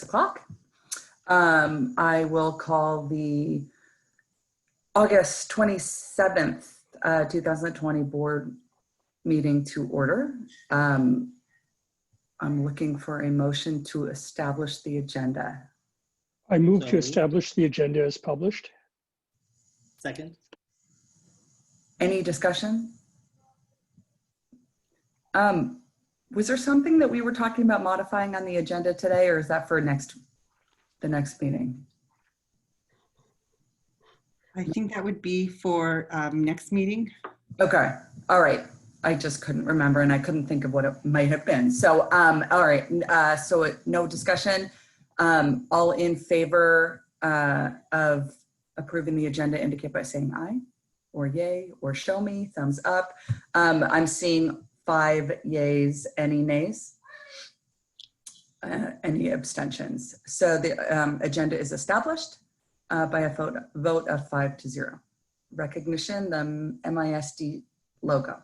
o'clock. I will call the August 27th, 2020 board meeting to order. I'm looking for a motion to establish the agenda. I move to establish the agenda as published. Second. Any discussion? Was there something that we were talking about modifying on the agenda today, or is that for the next meeting? I think that would be for next meeting. Okay, all right. I just couldn't remember and I couldn't think of what it might have been. So, all right, so no discussion. All in favor of approving the agenda indicate by saying aye or yay or show me, thumbs up. I'm seeing 5 yays, any nays? Any abstentions? So the agenda is established by a vote of 5-0. Recognition, the MISD logo.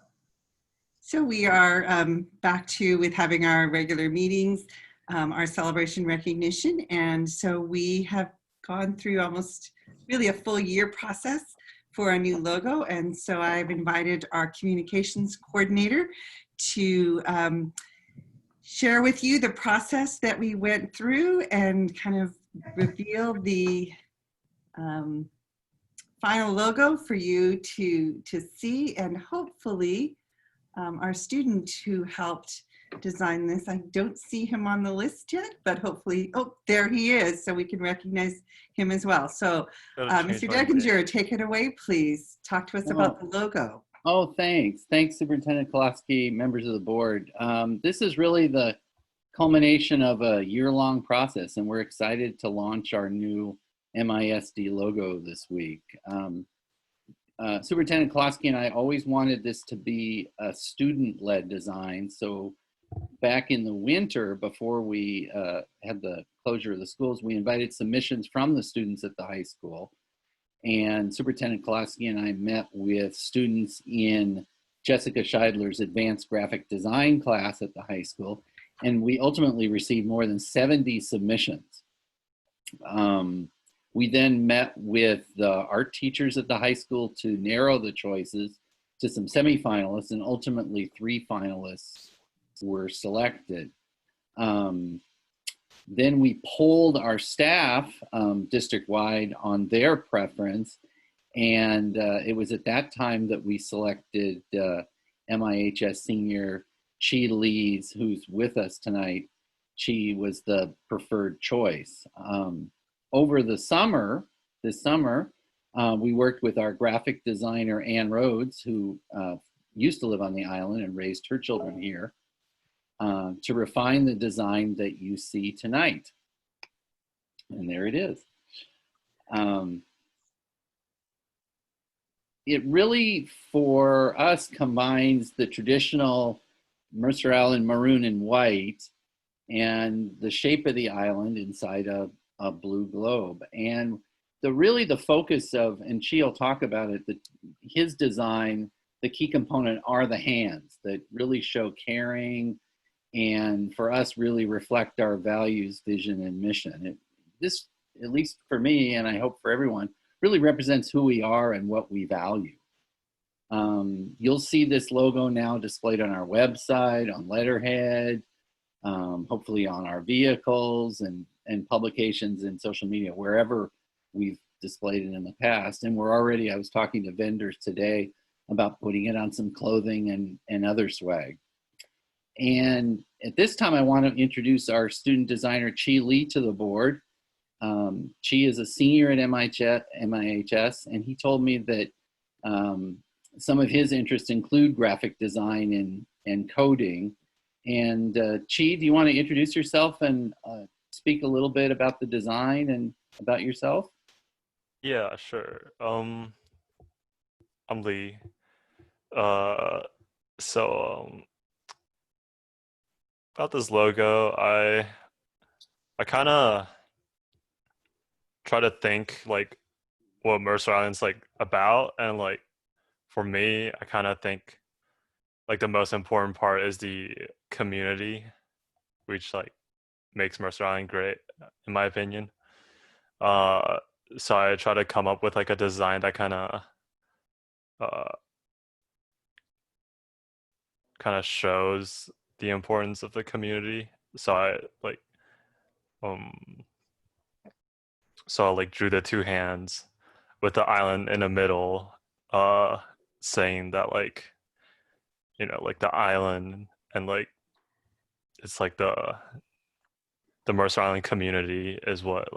So we are back with having our regular meetings, our celebration recognition. And so we have gone through almost really a full year process for a new logo. And so I've invited our communications coordinator to share with you the process that we went through and kind of reveal the final logo for you to see, and hopefully our student who helped design this, I don't see him on the list yet, but hopefully, oh, there he is, so we can recognize him as well. So Mr. Deckinger, take it away, please. Talk to us about the logo. Oh, thanks. Thanks, Superintendent Kolaski, members of the board. This is really the culmination of a year-long process, and we're excited to launch our new MISD logo this week. Superintendent Kolaski and I always wanted this to be a student-led design. So back in the winter, before we had the closure of the schools, we invited submissions from the students at the high school. And Superintendent Kolaski and I met with students in Jessica Scheidler's advanced graphic design class at the high school. And we ultimately received more than 70 submissions. We then met with the art teachers at the high school to narrow the choices to some semifinalists, and ultimately 3 finalists were selected. Then we polled our staff district-wide on their preference, and it was at that time that we selected MIHS senior Chi Lees, who's with us tonight. She was the preferred choice. Over the summer, this summer, we worked with our graphic designer, Ann Rhodes, who used to live on the island and raised her children here, to refine the design that you see tonight. And there it is. It really, for us, combines the traditional Mercer Island maroon and white and the shape of the island inside a blue globe. And really the focus of, and she'll talk about it, his design, the key component are the hands that really show caring, and for us really reflect our values, vision, and mission. This, at least for me, and I hope for everyone, really represents who we are and what we value. You'll see this logo now displayed on our website, on letterhead, hopefully on our vehicles and publications and social media, wherever we've displayed it in the past. And we're already, I was talking to vendors today about putting it on some clothing and other swag. And at this time, I want to introduce our student designer, Chi Lee, to the board. Chi is a senior at MIHS, and he told me that some of his interests include graphic design and coding. And Chi, do you want to introduce yourself and speak a little bit about the design and about yourself? Yeah, sure. I'm Lee. About this logo, I kind of try to think like what Mercer Island's like about, and like for me, I kind of think like the most important part is the community, which like makes Mercer Island great, in my opinion. So I try to come up with like a design that kind of shows the importance of the community. So I like um so I like drew the two hands with the island in the middle, saying that like, you know, like the island and like it's like the Mercer Island community is what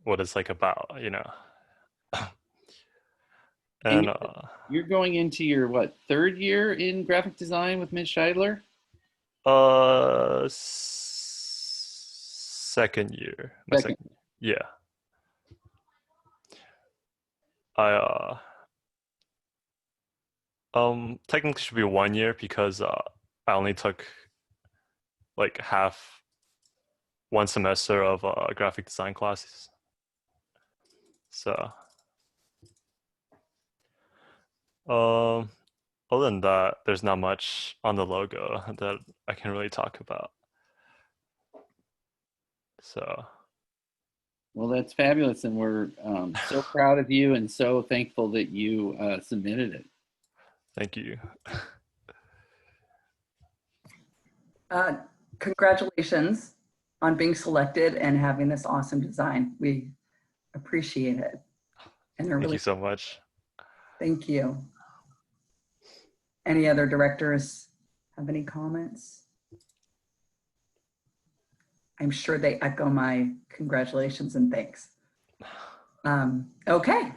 what it's like about, you know. And And you're going into your what, third year in graphic design with Ms. Scheidler? second year. My Second. second, yeah. I technically should be 1 year because I only took like half one semester of graphic design classes. So um other than that, there's not much on the logo that I can really talk about. So Well, that's fabulous, and we're so proud of you and so thankful that you submitted it. thank you. Congratulations on being selected and having this awesome design. We appreciate it. And Thank you so much. thank you. Any other directors have any comments? I'm sure they echo my congratulations and thanks. Okay.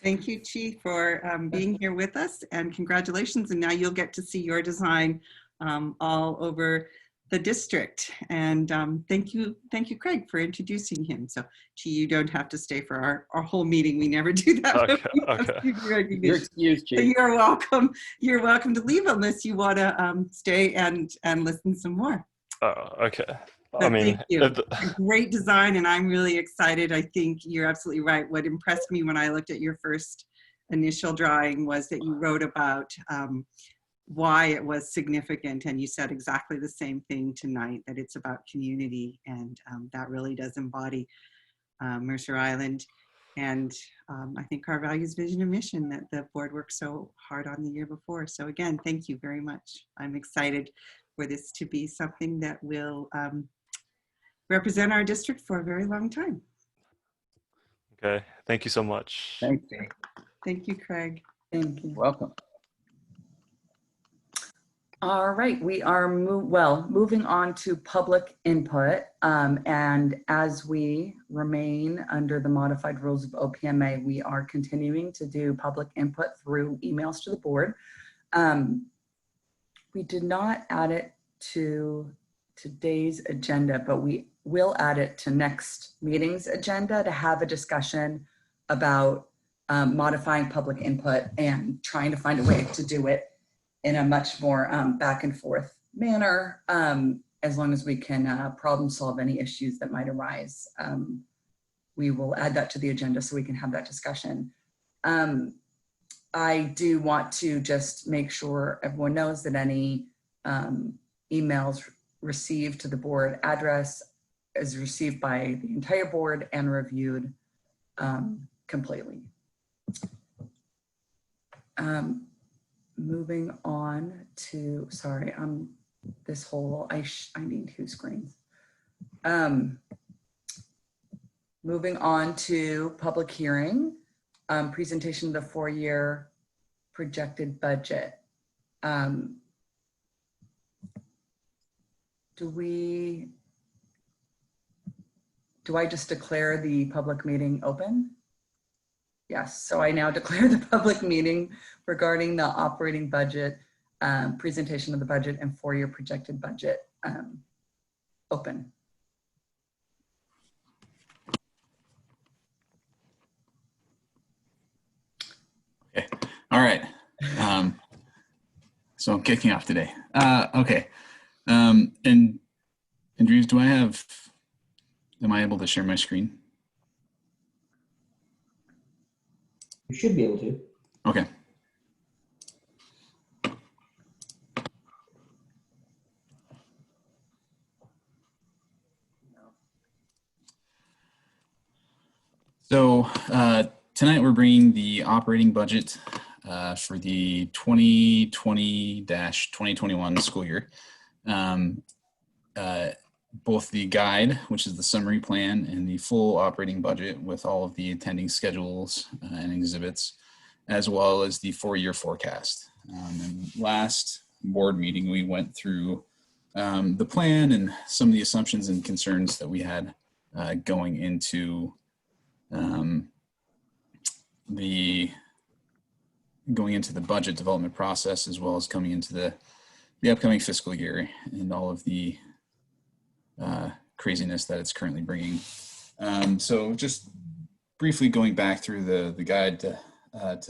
Thank you, Chief, for being here with us, and congratulations. And now you'll get to see your design all over the district. And thank you, Craig, for introducing him. So you don't have to stay for our whole meeting. We never do that. Okay. Your excuse, Chief. So you're welcome. You're welcome to leave unless you want to stay and listen some more. Oh, okay. But I mean, thank you. Great design, and I'm really excited. I think you're absolutely right. What impressed me when I looked at your first initial drawing was that you wrote about why it was significant, and you said exactly the same thing tonight, that it's about community, and that really does embody Mercer Island, and I think our values, vision, and mission that the board worked so hard on the year before. So again, thank you very much. I'm excited for this to be something that will represent our district for a very long time. Okay. Thank you so much. Thank you. Thank you, Craig. Thank you. Welcome. All right, we are moving on to public input. And as we remain under the modified rules of OPMA, we are continuing to do public input through emails to the board. We did not add it to today's agenda, but we will add it to next meeting's agenda to have a discussion about modifying public input and trying to find a way to do it in a much more back and forth manner, as long as we can problem solve any issues that might arise. We will add that to the agenda so we can have that discussion. I do want to just make sure everyone knows that any emails received to the board address is received by the entire board and reviewed completely. Moving on to, sorry, this whole, I need 2 screens. Moving on to public hearing, presentation of the 4-year projected budget. Do I just declare the public meeting open? Yes, so I now declare the public meeting regarding the operating budget, presentation of the budget and 4-year projected budget open. Okay, all right. So I'm kicking off today. Okay, and Andrews, am I able to share my screen? You should be able to. Okay. So tonight we're bringing the operating budget for the 2020-2021 school year. Both the guide, which is the summary plan, and the full operating budget with all of the attending schedules and exhibits, as well as the 4-year forecast. And last board meeting, we went through the plan and some of the assumptions and concerns that we had going into the budget development process, as well as coming into the upcoming fiscal year and all of the craziness that it's currently bringing. So just briefly going back through the guide to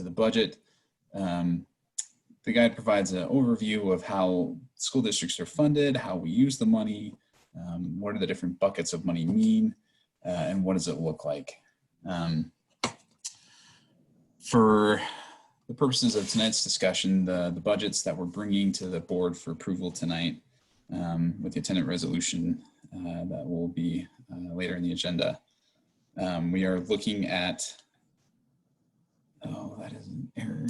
the budget. The guide provides an overview of how school districts are funded, how we use the money, what are the different buckets of money mean, and what does it look like. For the purposes of tonight's discussion, the budgets that we're bringing to the board for approval tonight with the attendant resolution that will be later in the agenda. We are looking at, oh, that is an error.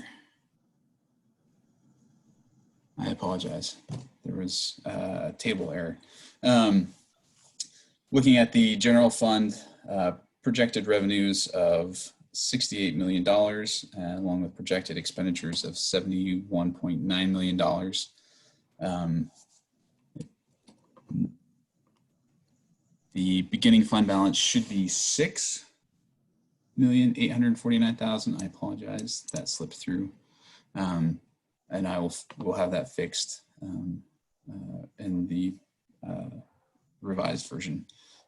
I apologize. There was a table error. Looking at the general fund projected revenues of $68 million, along with projected expenditures of $71.9 million. The beginning fund balance should be $6,849,000. I apologize, that slipped through. And we'll have that fixed in the revised version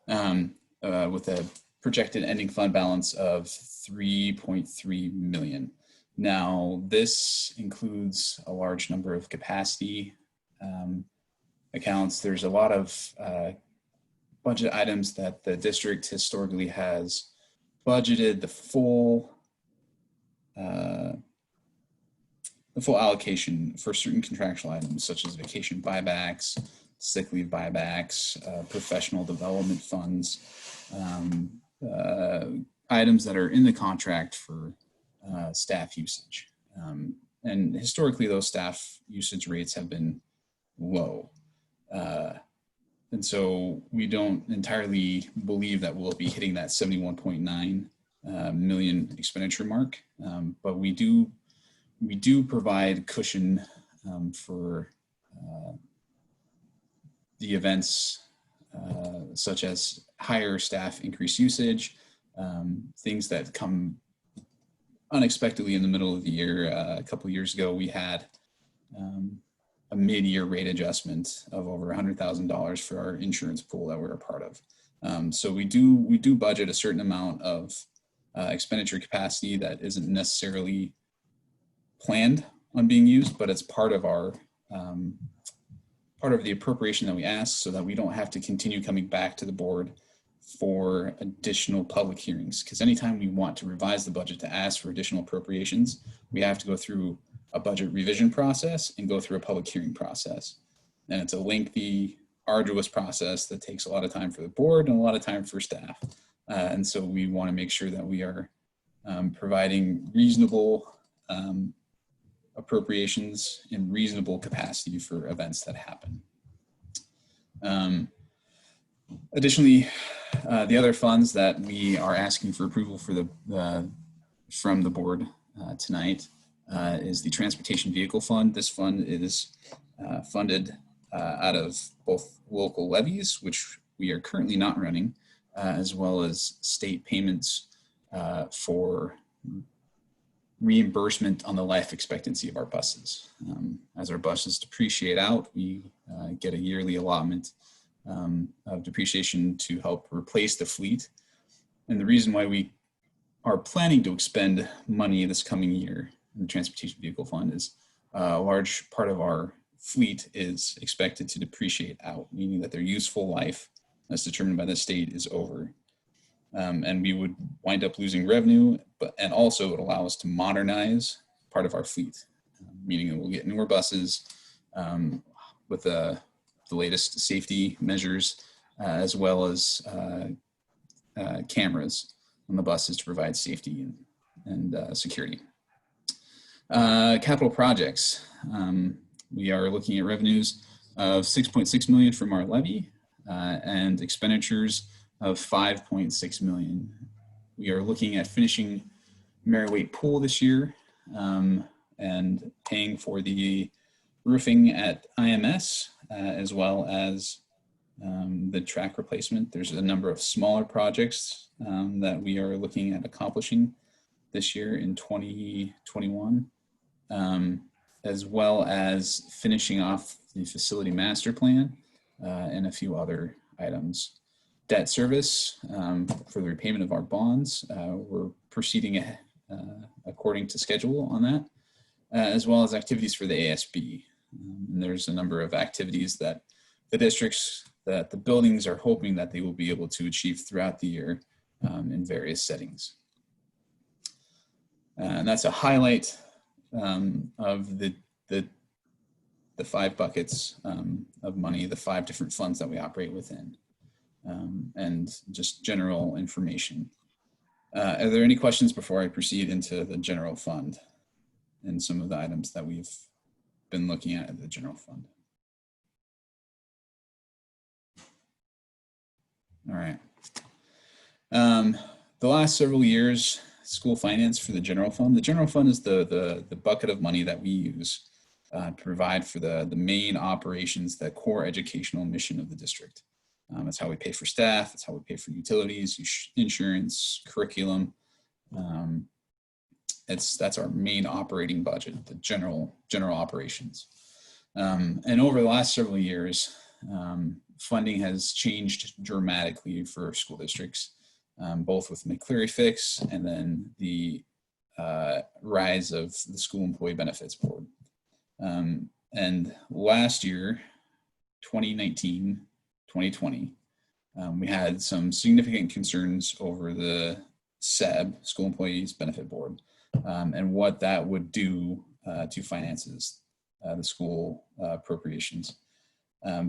with a projected ending fund balance of $3.3 million. Now, this includes a large number of capacity accounts. There's a lot of budget items that the district historically has budgeted the full allocation for certain contractual items, such as vacation buybacks, sick leave buybacks, professional development funds, items that are in the contract for staff usage. And historically, those staff usage rates have been low. And so we don't entirely believe that we'll be hitting that 71.9 million expenditure mark, but we do provide cushion for the events such as higher staff increased usage, things that come unexpectedly in the middle of the year. A couple of years ago, we had a mid-year rate adjustment of over $100,000 for our insurance pool that we're a part of. So we do budget a certain amount of expenditure capacity that isn't necessarily planned on being used, but it's part of our part of the appropriation that we ask, so that we don't have to continue coming back to the board for additional public hearings. Because anytime we want to revise the budget to ask for additional appropriations, we have to go through a budget revision process and go through a public hearing process. And it's a lengthy, arduous process that takes a lot of time for the board and a lot of time for staff. And so we want to make sure that we are providing reasonable appropriations in reasonable capacity for events that happen. Additionally, the other funds that we are asking for approval for from the board tonight is the Transportation Vehicle Fund. This fund is funded out of both local levies, which we are currently not running, as well as state payments for reimbursement on the life expectancy of our buses. As our buses depreciate out, we get a yearly allotment of depreciation to help replace the fleet. And the reason why we are planning to expend money this coming year in the Transportation Vehicle Fund is a large part of our fleet is expected to depreciate out, meaning that their useful life, as determined by the state, is over. And we would wind up losing revenue, and also it would allow us to modernize part of our fleet, meaning that we'll get newer buses with the latest safety measures, as well as cameras on the buses to provide safety and security. Capital projects. We are looking at revenues of 6.6 million from our levy and expenditures of 5.6 million. We are looking at finishing Mary Waite Pool this year and paying for the roofing at IMS as well as the track replacement. There's a number of smaller projects that we are looking at accomplishing this year in 2021, as well as finishing off the facility master plan and a few other items. Debt service for the repayment of our bonds. We're proceeding according to schedule on that, as well as activities for the ASB. And there's a number of activities that the districts, that the buildings are hoping that they will be able to achieve throughout the year in various settings. And that's a highlight of the 5 buckets of money, the 5 different funds that we operate within, and just general information. Are there any questions before I proceed into the general fund and some of the items that we've been looking at the general fund? All right. The last several years, school finance for the general fund. The general fund is the bucket of money that we use to provide for the main operations, the core educational mission of the district. That's how we pay for staff. That's how we pay for utilities, insurance, curriculum. That's our main operating budget, the general operations. And over the last several years, funding has changed dramatically for school districts, both with McCleary Fix and then the rise of the School Employee Benefits Board. And last year, 2019, 2020, we had some significant concerns over the SEB, School Employees Benefit Board, and what that would do to finances, the school appropriations,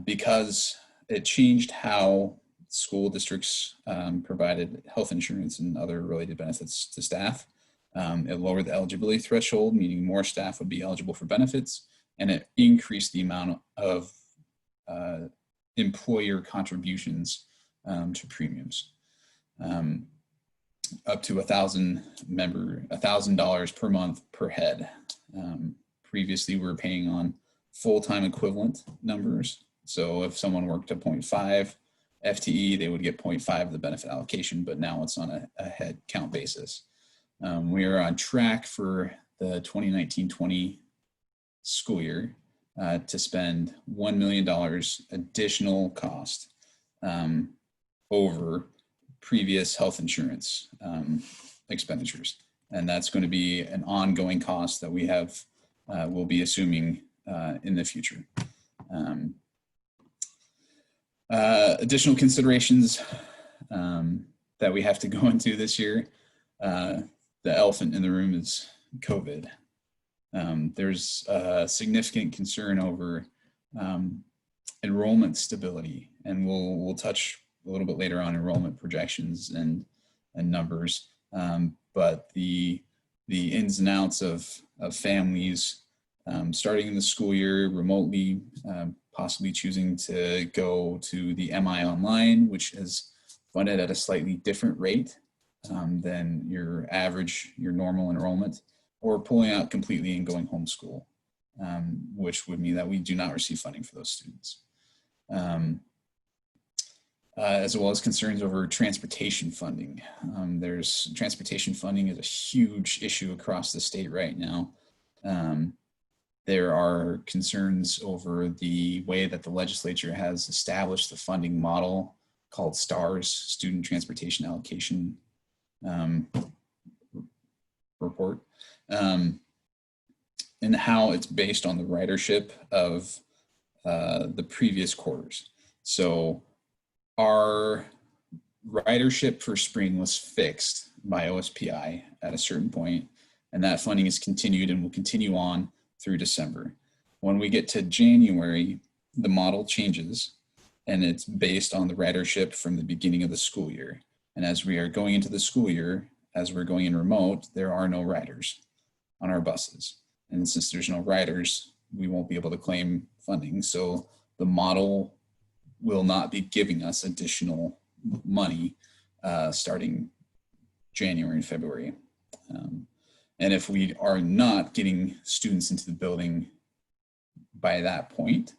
because it changed how school districts provided health insurance and other related benefits to staff. It lowered the eligibility threshold, meaning more staff would be eligible for benefits, and it increased the amount of employer contributions to premiums, up to $1,000 per month per head. Previously, we were paying on full-time equivalent numbers. So if someone worked a 0.5 FTE, they would get 0.5 of the benefit allocation, but now it's on a head count basis. We are on track for the 2019-20 school year to spend $1 million additional cost over previous health insurance expenditures. And that's going to be an ongoing cost that we have, will be assuming in the future. Additional considerations that we have to go into this year. The elephant in the room is COVID. There's a significant concern over enrollment stability, and we'll touch a little bit later on enrollment projections and numbers. But the ins and outs of families starting in the school year remotely, possibly choosing to go to the MI online, which is funded at a slightly different rate than your average, your normal enrollment, or pulling out completely and going homeschool, which would mean that we do not receive funding for those students. As well as concerns over transportation funding. Transportation funding is a huge issue across the state right now. There are concerns over the way that the legislature has established the funding model called STARS, Student Transportation Allocation Report, and how it's based on the ridership of the previous quarters. So our ridership for spring was fixed by OSPI at a certain point, and that funding is continued and will continue on through December. When we get to January, the model changes, and it's based on the ridership from the beginning of the school year. And as we are going into the school year, as we're going in remote, there are no riders on our buses. And since there's no riders, we won't be able to claim funding. So the model will not be giving us additional money starting January and February. And if we are not getting students into the building by that point,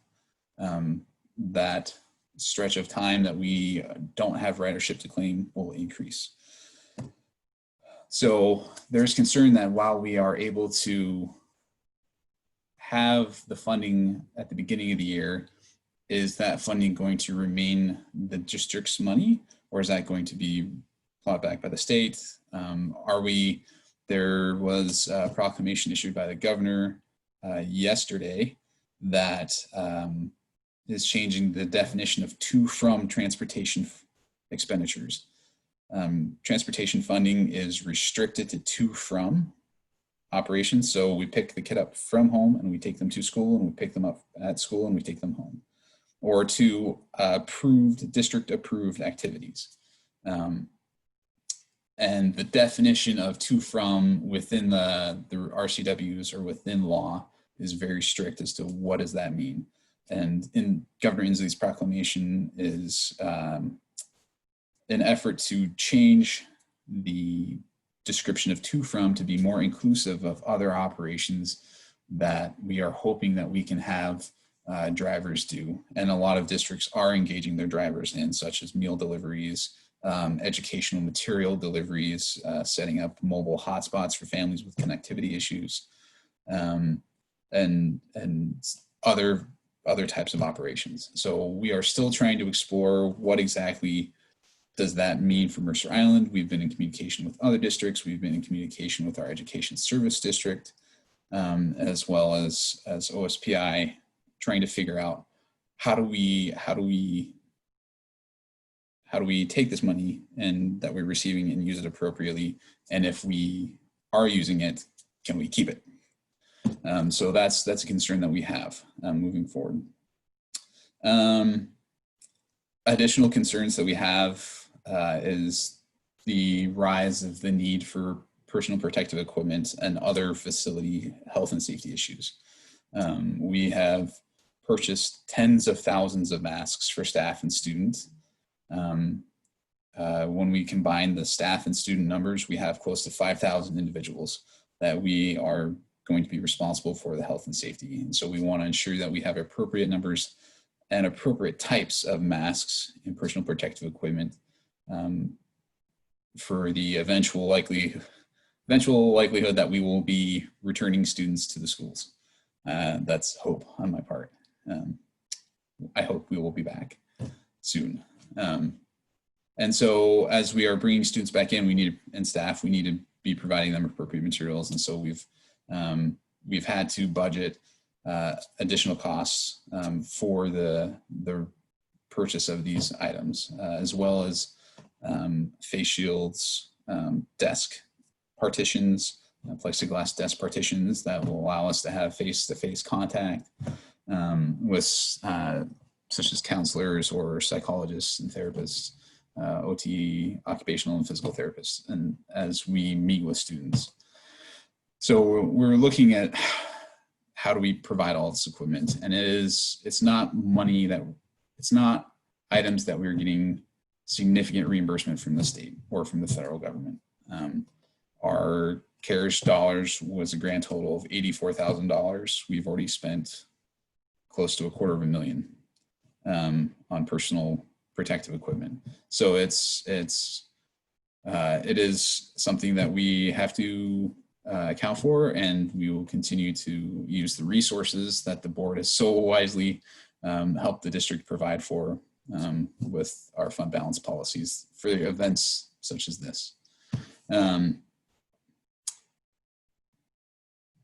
that stretch of time that we don't have ridership to claim will increase. So there's concern that while we are able to have the funding at the beginning of the year, is that funding going to remain the district's money, or is that going to be plowed back by the state? There was a proclamation issued by the governor yesterday that is changing the definition of to/from transportation expenditures. Transportation funding is restricted to to/from operations. So we pick the kid up from home and we take them to school, and we pick them up at school and we take them home, or to district approved activities. And the definition of to/from within the RCWs or within law is very strict as to what does that mean. And in Governor Inslee's proclamation is an effort to change the description of to/from to be more inclusive of other operations that we are hoping that we can have drivers do. And a lot of districts are engaging their drivers in, such as meal deliveries, educational material deliveries, setting up mobile hotspots for families with connectivity issues, and other types of operations. So we are still trying to explore what exactly does that mean for Mercer Island. We've been in communication with other districts. We've been in communication with our education service district, as well as OSPI, trying to figure out how do we take this money and that we're receiving and use it appropriately, and if we are using it, can we keep it? So that's a concern that we have moving forward. Additional concerns that we have is the rise of the need for personal protective equipment and other facility health and safety issues. We have purchased tens of thousands of masks for staff and students. When we combine the staff and student numbers, we have close to 5,000 individuals that we are going to be responsible for the health and safety. And so we want to ensure that we have appropriate numbers and appropriate types of masks and personal protective equipment for the eventual likelihood that we will be returning students to the schools. That's hope on my part. I hope we will be back soon. And so as we are bringing students back in, and staff, we need to be providing them appropriate materials. And so we've had to budget additional costs for the purchase of these items, as well as face shields, desk partitions, plexiglass desk partitions that will allow us to have face-to-face contact with such as counselors or psychologists and therapists, OT, occupational and physical therapists, and as we meet with students. So we're looking at how do we provide all this equipment, and it's not items that we're getting significant reimbursement from the state or from the federal government. Our CARES dollars was a grand total of $84,000. We've already spent close to $250,000 on personal protective equipment. So it is something that we have to account for, and we will continue to use the resources that the board has so wisely helped the district provide for with our fund balance policies for events such as this.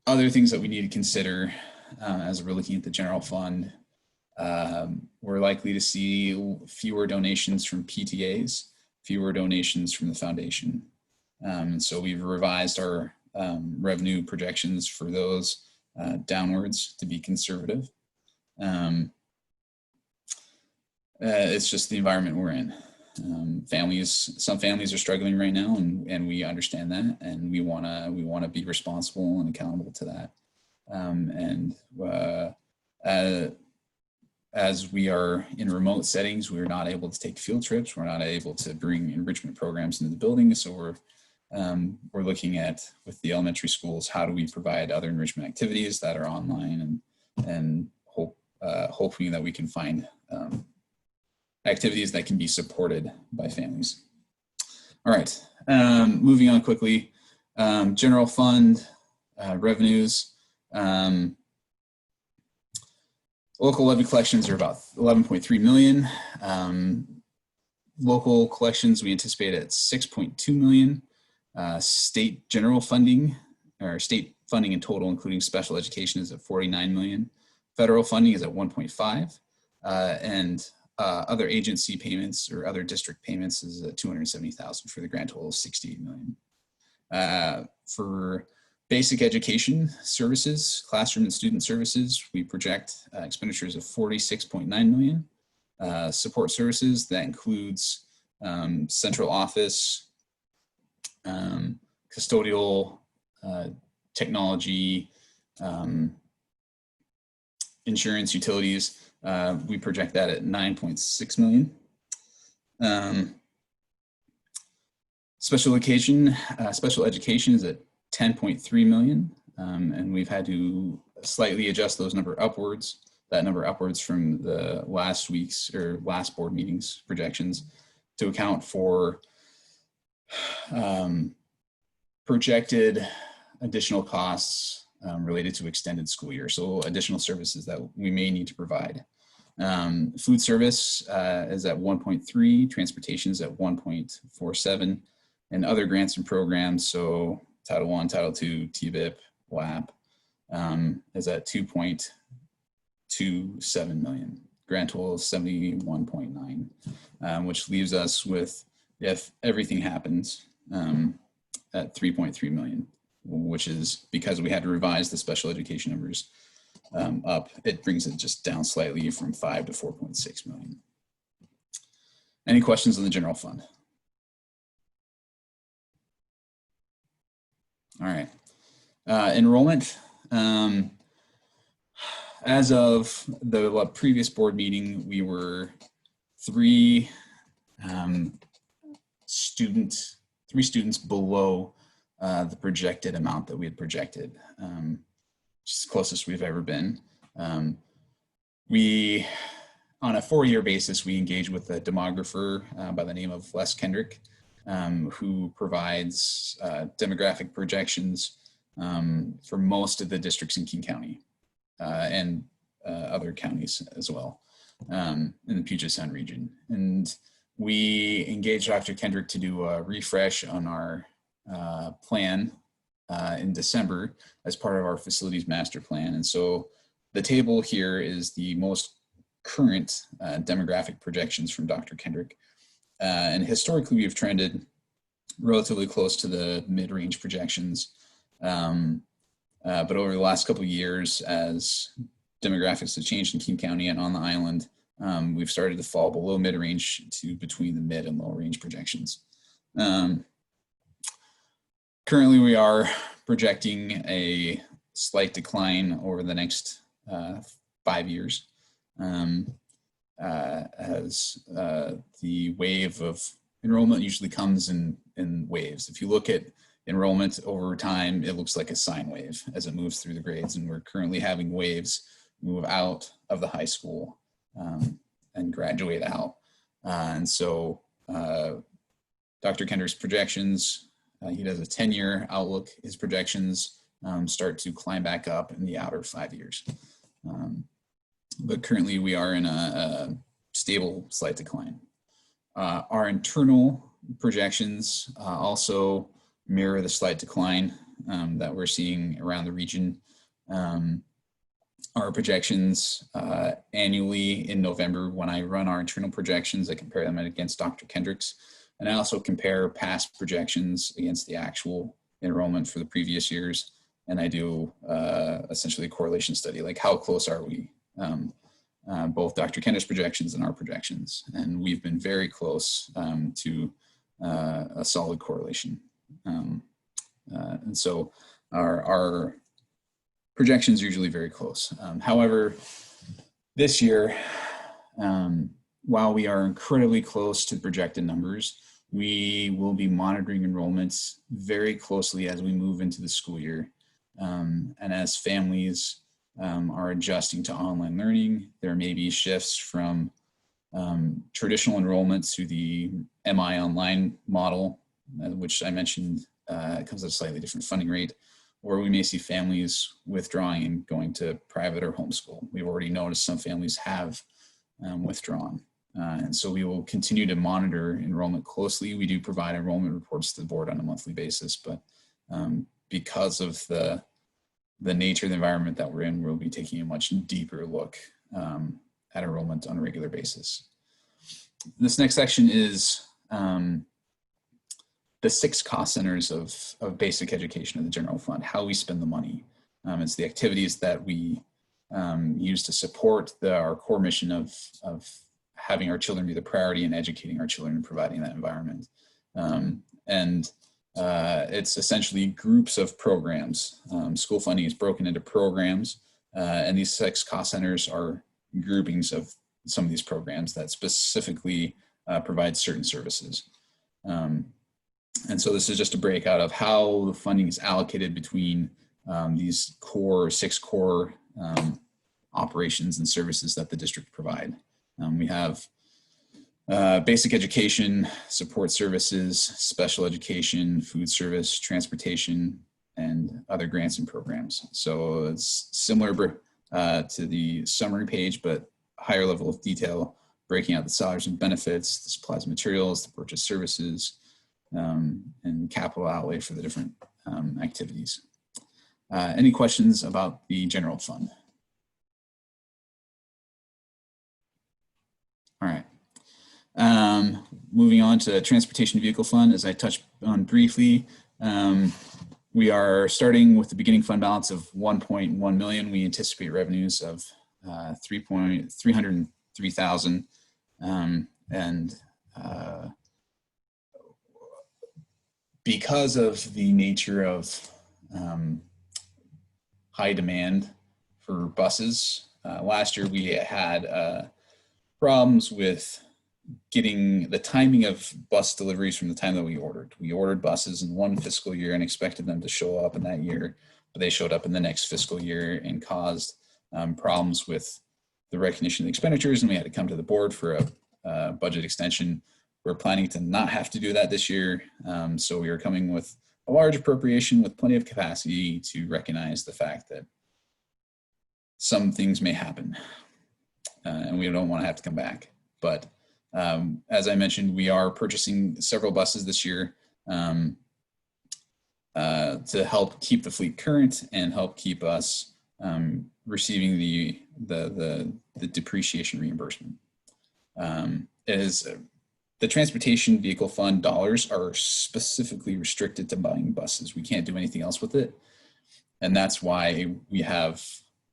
Other things that we need to consider as we're looking at the general fund, we're likely to see fewer donations from PTAs, fewer donations from the foundation. So we've revised our revenue projections for those downwards to be conservative. It's just the environment we're in. Some families are struggling right now, and we understand that, and we wanna be responsible and accountable to that. As we are in remote settings, we're not able to take field trips. We're not able to bring enrichment programs into the building. So we're looking at, with the elementary schools, how do we provide other enrichment activities that are online, and hoping that we can find activities that can be supported by families. All right, moving on quickly. General fund revenues. Local levy collections are about 11.3 million. Local collections we anticipate at 6.2 million. State general funding, or state funding in total, including special education, is at 49 million. Federal funding is at 1.5, and other agency payments or other district payments is at 270,000 for the grand total of 68 million. For basic education services, classroom and student services, we project expenditures of 46.9 million. Support services, that includes central office, custodial, technology, insurance, utilities. We project that at 9.6 million. Special education is at 10.3 million, and we've had to slightly adjust that number upwards from the last board meeting's projections to account for projected additional costs related to extended school year, so additional services that we may need to provide. Food service is at 1.3, transportation is at 1.47, and other grants and programs, so Title I, Title II, TBIP, WAP, is at 2.27 million. Grant total is 71.9, which leaves us with, if everything happens, at 3.3 million, which is because we had to revise the special education numbers up. It brings it just down slightly from 5 to 4.6 million. Any questions on the general fund? All right, enrollment. As of the previous board meeting, we were three students below the projected amount that we had projected, which is the closest we've ever been. On a 4-year basis, we engage with a demographer by the name of Les Kendrick, who provides demographic projections for most of the districts in King County and other counties as well in the Puget Sound region. And we engaged Dr. Kendrick to do a refresh on our plan in December as part of our facilities master plan. And so the table here is the most current demographic projections from Dr. Kendrick. And historically, we've trended relatively close to the mid-range projections. But over the last couple of years, as demographics have changed in King County and on the island, we've started to fall below mid-range to between the mid and low range projections. Currently, we are projecting a slight decline over the next 5 years. As the wave of enrollment usually comes in waves. If you look at enrollment over time, it looks like a sine wave as it moves through the grades, and we're currently having waves move out of the high school and graduate out. And so Dr. Kendrick's projections, he does a 10-year outlook. His projections start to climb back up in the outer 5 years. But currently we are in a stable slight decline. Our internal projections also mirror the slight decline that we're seeing around the region. Our projections annually in November, when I run our internal projections, I compare them against Dr. Kendrick's, and I also compare past projections against the actual enrollment for the previous years. And I do essentially a correlation study, like how close are we? both Dr. Kenner's projections and our projections. And we've been very close to a solid correlation. And so our projections are usually very close. However, this year, while we are incredibly close to projected numbers, we will be monitoring enrollments very closely as we move into the school year. And as families are adjusting to online learning, there may be shifts from traditional enrollment to the MI online model, which I mentioned comes at a slightly different funding rate, or we may see families withdrawing and going to private or homeschool. We've already noticed some families have withdrawn. And so we will continue to monitor enrollment closely. We do provide enrollment reports to the board on a monthly basis, but because of the nature of the environment that we're in, we'll be taking a much deeper look at enrollment on a regular basis. This next section is the 6 cost centers of basic education in the general fund, how we spend the money. It's the activities that we use to support our core mission of having our children be the priority and educating our children and providing that environment. It's essentially groups of programs. School funding is broken into programs, and these 6 cost centers are groupings of some of these programs that specifically provide certain services. And so this is just a breakout of how the funding is allocated between these 6 core operations and services that the district provide. We have basic education, support services, special education, food service, transportation, and other grants and programs. So it's similar to the summary page, but higher level of detail, breaking out the salaries and benefits, the supplies and materials, the purchase services, and capital outlay for the different activities. Any questions about the general fund? All right. Moving on to transportation vehicle fund, as I touched on briefly, we are starting with the beginning fund balance of 1.1 million. We anticipate revenues of 303,000, and because of the nature of high demand for buses, last year we had problems with getting the timing of bus deliveries from the time that we ordered. We ordered buses in one fiscal year and expected them to show up in that year, but they showed up in the next fiscal year and caused problems with the recognition of the expenditures, and we had to come to the board for a budget extension. We're planning to not have to do that this year, so we are coming with a large appropriation with plenty of capacity to recognize the fact that some things may happen, and we don't want to have to come back. But as I mentioned, we are purchasing several buses this year to help keep the fleet current and help keep us receiving the depreciation reimbursement. The transportation vehicle fund dollars are specifically restricted to buying buses. We can't do anything else with it. And that's why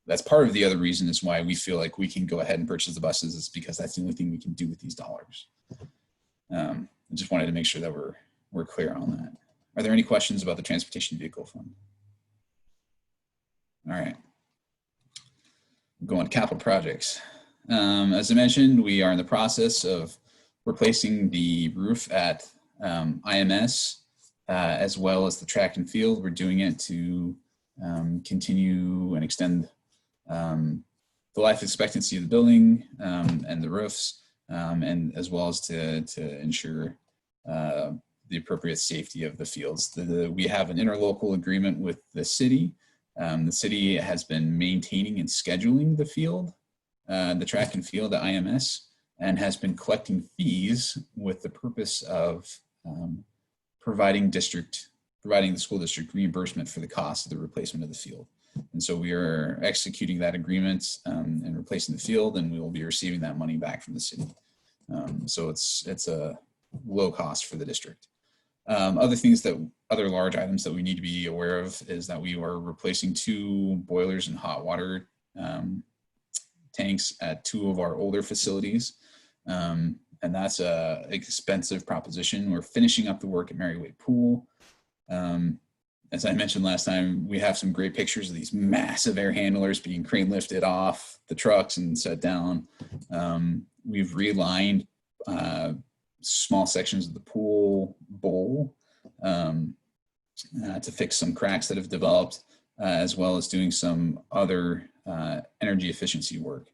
that's part of the other reason is why we feel like we can go ahead and purchase the buses, is because that's the only thing we can do with these dollars. I just wanted to make sure that we're clear on that. Are there any questions about the transportation vehicle fund? All right. Going to capital projects. As I mentioned, we are in the process of replacing the roof at IMS as well as the track and field. We're doing it to continue and extend the life expectancy of the building and the roofs, and as well as to ensure the appropriate safety of the fields. We have an interlocal agreement with the city. The city has been maintaining and scheduling the field, the track and field at IMS, and has been collecting fees with the purpose of providing the school district reimbursement for the cost of the replacement of the field. And so we are executing that agreement and replacing the field, and we will be receiving that money back from the city. So it's a low cost for the district. Other large items that we need to be aware of is that we are replacing 2 boilers and hot water tanks at 2 of our older facilities. And that's a expensive proposition. We're finishing up the work at Merriway Pool. As I mentioned last time, we have some great pictures of these massive air handlers being crane lifted off the trucks and set down. We've relined small sections of the pool bowl to fix some cracks that have developed, as well as doing some other energy efficiency work.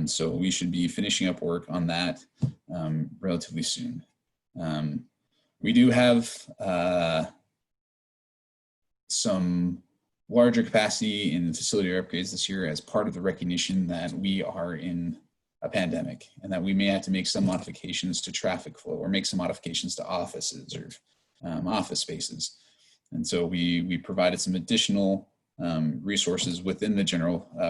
So we should be finishing up work on that relatively soon. We do have some larger capacity in facility upgrades this year as part of the recognition that we are in a pandemic and that we may have to make some modifications to traffic flow or make some modifications to offices or office spaces. And so we provided some additional resources within the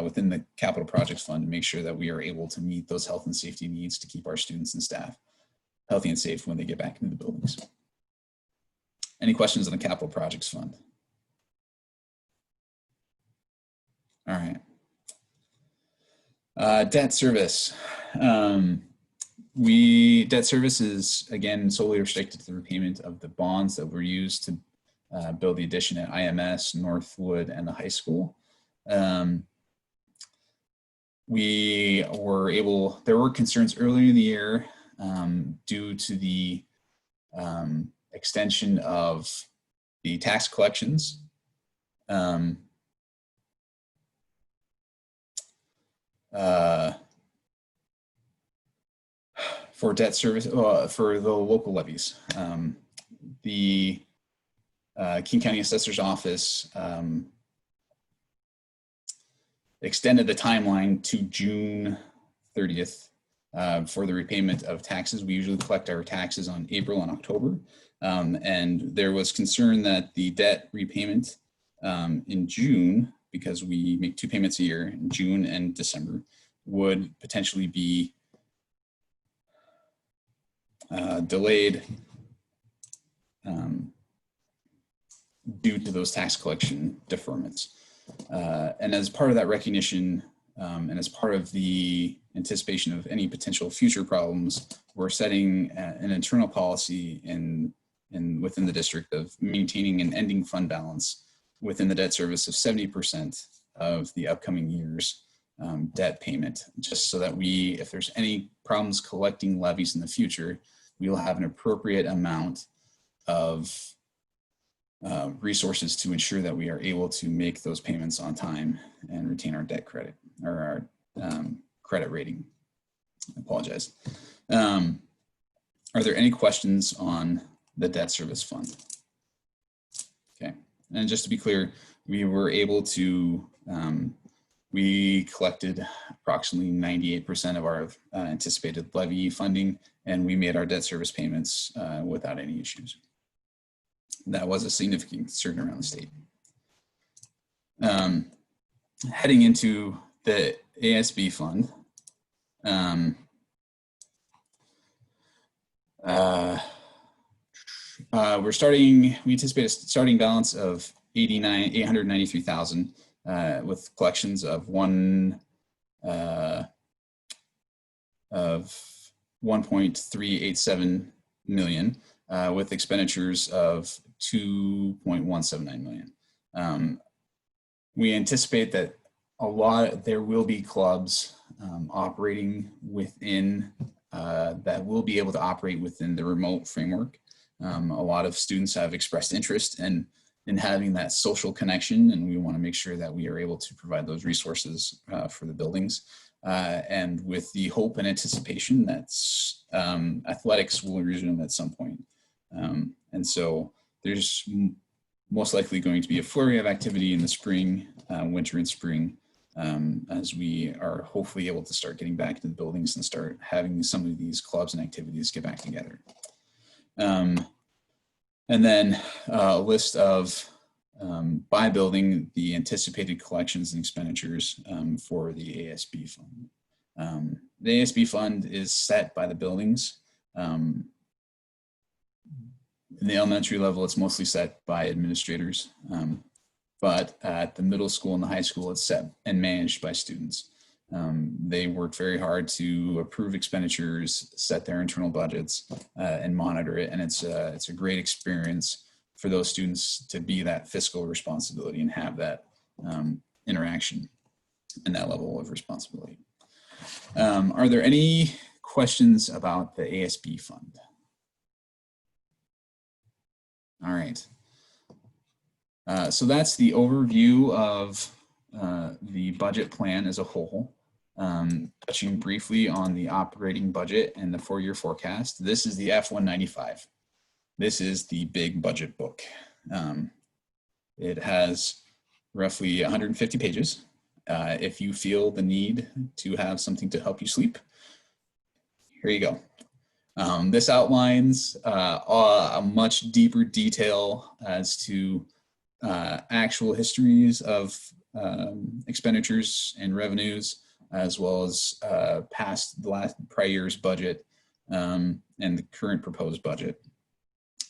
within the capital projects fund to make sure that we are able to meet those health and safety needs to keep our students and staff healthy and safe when they get back into the buildings. Any questions on the capital projects fund? All right. Debt service. Debt service is, again, solely restricted to the repayment of the bonds that were used to build the addition at IMS, Northwood, and the high school. There were concerns earlier in the year due to the extension of the tax collections. For debt service, for the local levies. The King County Assessor's Office extended the timeline to June 30th for the repayment of taxes. We usually collect our taxes on April and October. And there was concern that the debt repayment in June, because we make 2 payments a year in June and December, would potentially be delayed due to those tax collection deferments. And as part of that recognition, and as part of the anticipation of any potential future problems, we're setting an internal policy within the district of maintaining an ending fund balance within the debt service of 70% of the upcoming year's debt payment, just so that if there's any problems collecting levies in the future, we will have an appropriate amount of resources to ensure that we are able to make those payments on time and retain our debt credit or our credit rating. I apologize. Are there any questions on the debt service fund? Okay, and just to be clear, we were able to, we collected approximately 98% of our anticipated levy funding, and we made our debt service payments without any issues. That was a significant concern around the state. Heading into the ASB fund, we anticipate a starting balance of $893,000 with collections of 1.387 million with expenditures of 2.179 million. We anticipate that there will be clubs operating within that will be able to operate within the remote framework. A lot of students have expressed interest in having that social connection, and we want to make sure that we are able to provide those resources for the buildings. And with the hope and anticipation that athletics will resume at some point. And so there's most likely going to be a flurry of activity in the spring, winter and spring, as we are hopefully able to start getting back to the buildings and start having some of these clubs and activities get back together. And then a list of, by building, the anticipated collections and expenditures for the ASB fund. The ASB fund is set by the buildings. In the elementary level, it's mostly set by administrators, but at the middle school and the high school, it's set and managed by students. They worked very hard to approve expenditures, set their internal budgets, and monitor it. And it's a great experience for those students to be that fiscal responsibility and have that interaction and that level of responsibility. Are there any questions about the ASB fund? All right. So that's the overview of the budget plan as a whole. Touching briefly on the operating budget and the 4-year forecast. This is the F-195. This is the big budget book. It has roughly 150 pages. If you feel the need to have something to help you sleep, here you go. This outlines a much deeper detail as to actual histories of expenditures and revenues, as well as the prior year's budget and the current proposed budget.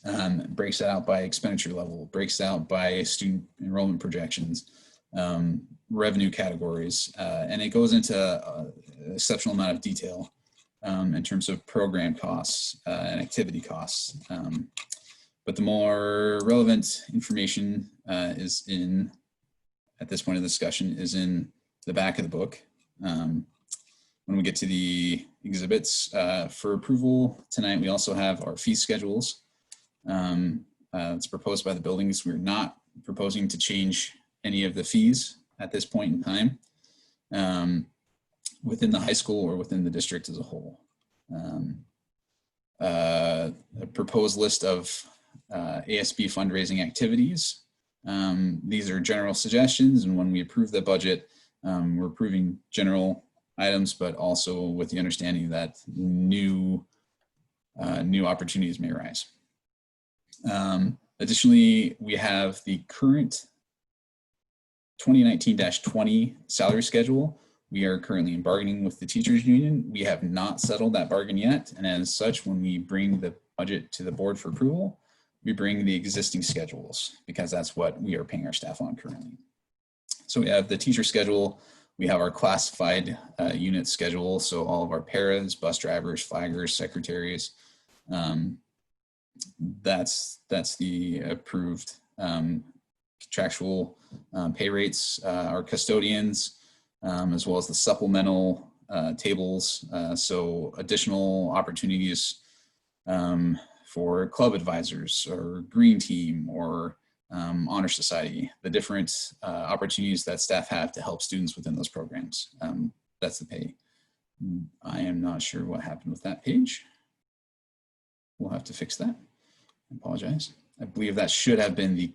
It breaks that out by expenditure level, breaks out by student enrollment projections, revenue categories, and it goes into an exceptional amount of detail in terms of program costs and activity costs. But the more relevant information is in, at this point of the discussion, is in the back of the book. When we get to the exhibits for approval tonight, we also have our fee schedules. It's proposed by the buildings. We're not proposing to change any of the fees at this point in time within the high school or within the district as a whole. A proposed list of ASB fundraising activities. These are general suggestions, and when we approve the budget, we're approving general items, but also with the understanding that new opportunities may arise. Additionally, we have the current 2019-20 salary schedule. We are currently in bargaining with the teachers union. We have not settled that bargain yet, and as such, when we bring the budget to the board for approval, we bring the existing schedules because that's what we are paying our staff on currently. So we have the teacher schedule, we have our classified unit schedule, so all of our paras, bus drivers, flaggers, secretaries. That's the approved contractual pay rates, our custodians, as well as the supplemental tables. So additional opportunities for club advisors or green team or honor society, the different opportunities that staff have to help students within those programs. That's the pay. I am not sure what happened with that page. We'll have to fix that. I apologize. I believe that should have been the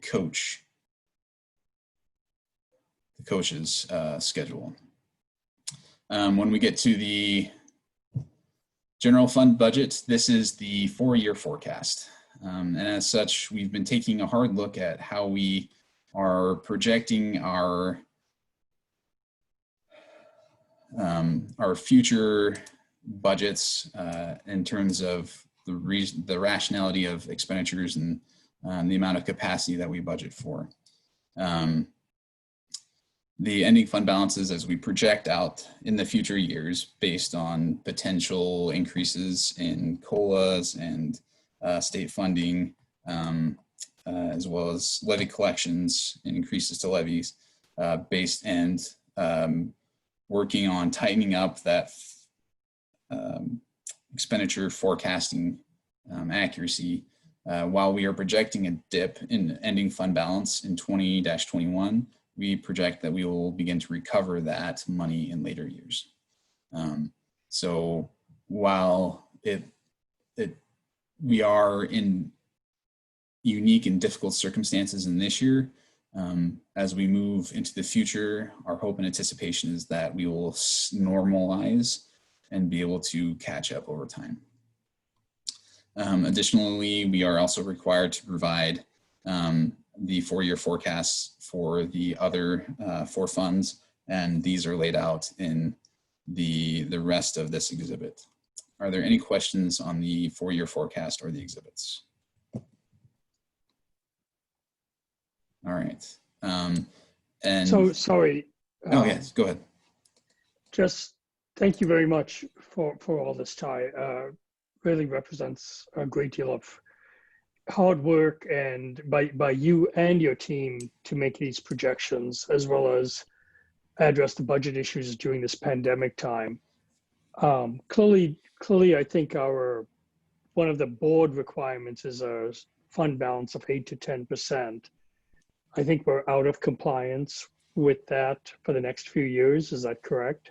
coach's schedule. When we get to the general fund budget, this is the 4-year forecast. And as such, we've been taking a hard look at how we are projecting our future budgets in terms of the rationality of expenditures and the amount of capacity that we budget for. The ending fund balances as we project out in the future years based on potential increases in COLAs and state funding, as well as levy collections and increases to levies based and working on tightening up that expenditure forecasting accuracy while we are projecting a dip in ending fund balance in 20-21. We project that we will begin to recover that money in later years. So while we are in unique and difficult circumstances in this year, as we move into the future, our hope and anticipation is that we will normalize and be able to catch up over time. Additionally, we are also required to provide the 4-year forecasts for the other 4 funds, and these are laid out in the rest of this exhibit. Are there any questions on the 4-year forecast or the exhibits? All right. And So sorry. oh yes, go ahead. Just thank you very much for all this, Ty. Really represents a great deal of hard work and by you and your team to make these projections, as well as address the budget issues during this pandemic time. Clearly, I think one of the board requirements is a fund balance of 8 to 10%. I think we're out of compliance with that for the next few years. Is that correct?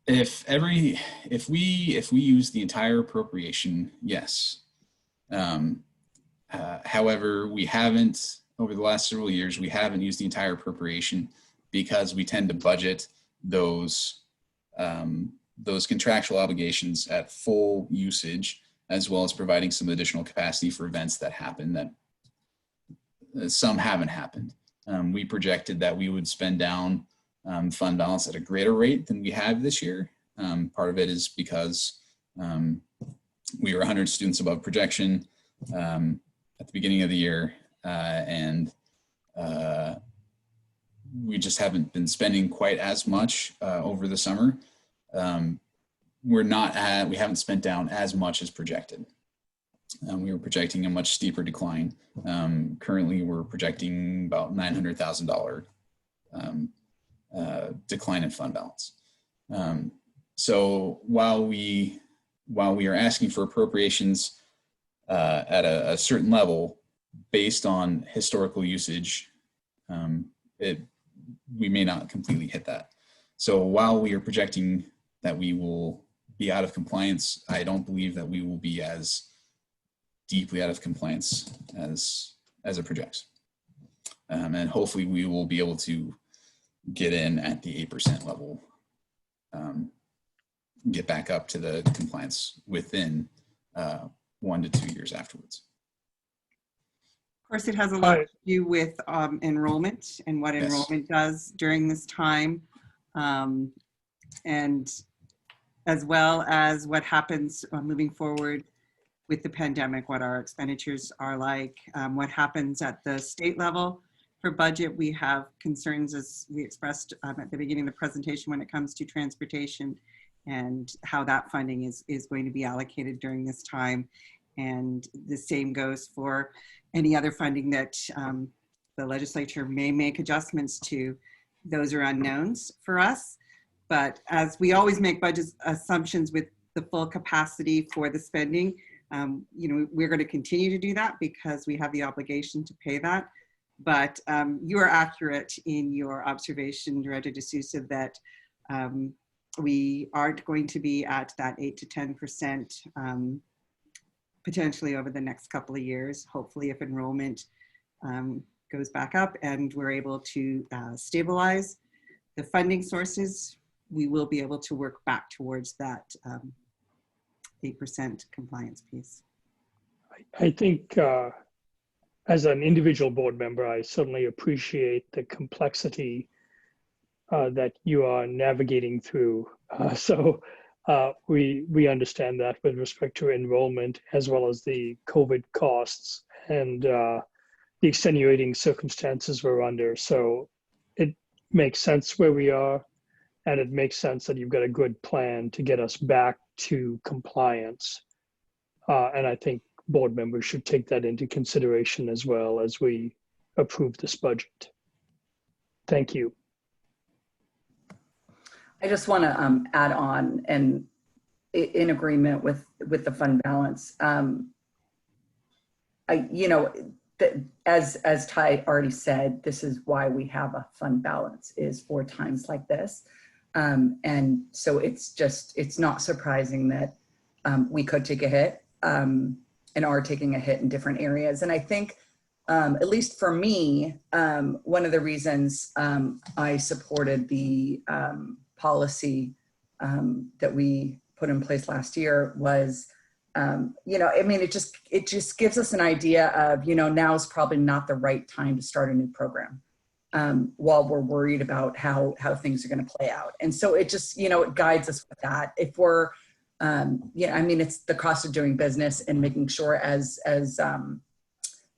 If we use the entire appropriation, yes. However, we haven't, over the last several years, we haven't used the entire appropriation because we tend to budget those contractual obligations at full usage, as well as providing some additional capacity for events that happen that some haven't happened. We projected that we would spend down fund balance at a greater rate than we have this year. Part of it is because we were 100 students above projection at the beginning of the year, and we just haven't been spending quite as much over the summer. We haven't spent down as much as projected. We were projecting a much steeper decline. Currently, we're projecting about $900,000 decline in fund balance. So while we are asking for appropriations at a certain level based on historical usage, we may not completely hit that. So while we are projecting that we will be out of compliance, I don't believe that we will be as deeply out of compliance as it projects. And hopefully we will be able to get in at the 8% level, get back up to the compliance within 1 to 2 years afterwards. Of course, it has a lot to do with enrollment and what enrollment does during this time, and as well as what happens moving forward with the pandemic, what our expenditures are like, what happens at the state level. For budget, we have concerns, as we expressed at the beginning of the presentation, when it comes to transportation and how that funding is going to be allocated during this time. And the same goes for any other funding that the legislature may make adjustments to. Those are unknowns for us. But as we always make budget assumptions with the full capacity for the spending, we're going to continue to do that because we have the obligation to pay that. But you are accurate in your observation, Director D'Souza, that we aren't going to be at that 8 to 10% potentially over the next couple of years. Hopefully, if enrollment goes back up and we're able to stabilize the funding sources, we will be able to work back towards that 8% compliance piece. I think as an individual board member, I certainly appreciate the complexity that you are navigating through. So we understand that with respect to enrollment, as well as the COVID costs and the extenuating circumstances we're under. So it makes sense where we are, and it makes sense that you've got a good plan to get us back to compliance. And I think board members should take that into consideration as well as we approve this budget. Thank you. I just want to add on, and in agreement with the fund balance. As Ty already said, this is why we have a fund balance, is for times like this. And so it's not surprising that we could take a hit and are taking a hit in different areas. And I think, at least for me, one of the reasons I supported the policy that we put in place last year was, it just gives us an idea of, now is probably not the right time to start a new program while we're worried about how things are going to play out. And so it just, it guides us with that. If we're, it's the cost of doing business and making sure as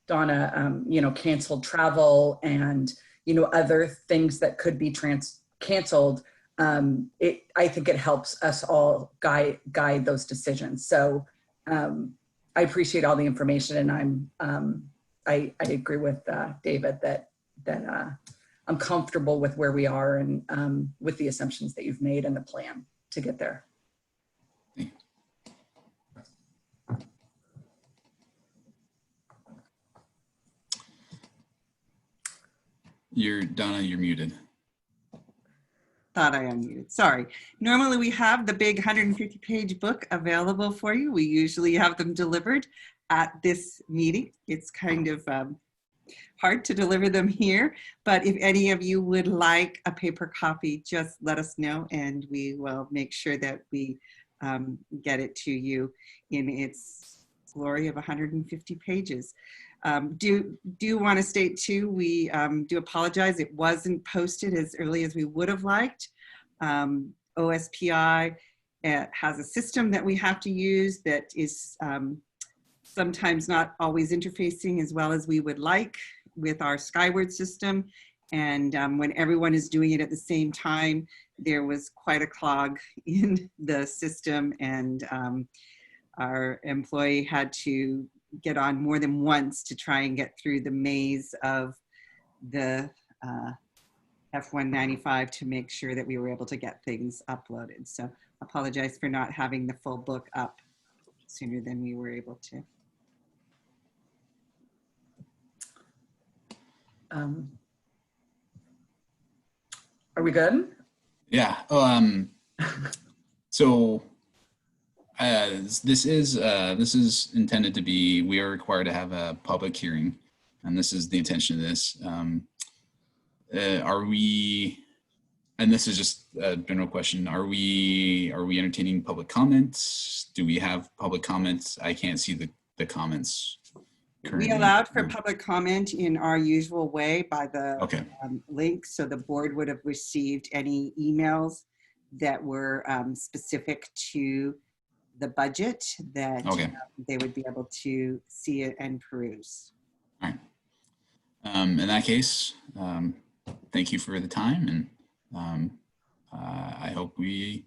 Donna, canceled travel and, other things that could be canceled, I think it helps us all guide those decisions. So I appreciate all the information, and I agree with David that I'm comfortable with where we are and with the assumptions that you've made and the plan to get there. Donna, you're muted. Thought I unmuted. Sorry. Normally we have the big 150-page book available for you. We usually have them delivered at this meeting. It's kind of hard to deliver them here, but if any of you would like a paper copy, just let us know and we will make sure that we get it to you in its glory of 150 pages. Do want to state too, we do apologize. It wasn't posted as early as we would have liked. OSPI has a system that we have to use that is sometimes not always interfacing as well as we would like with our Skyward system. And when everyone is doing it at the same time, there was quite a clog in the system, and our employee had to get on more than once to try and get through the maze of the F195 to make sure that we were able to get things uploaded. So apologize for not having the full book up sooner than we were able to. Are we good? Yeah. So this is intended to be. We are required to have a public hearing, and this is the intention of this. Are we? And this is just a general question. Are we entertaining public comments? Do we have public comments? I can't see the comments currently. We allowed for public comment in our usual way by the link, so the board would have received any emails that were specific to the budget that they would be able to see it and peruse. All right. In that case, thank you for the time, and I hope we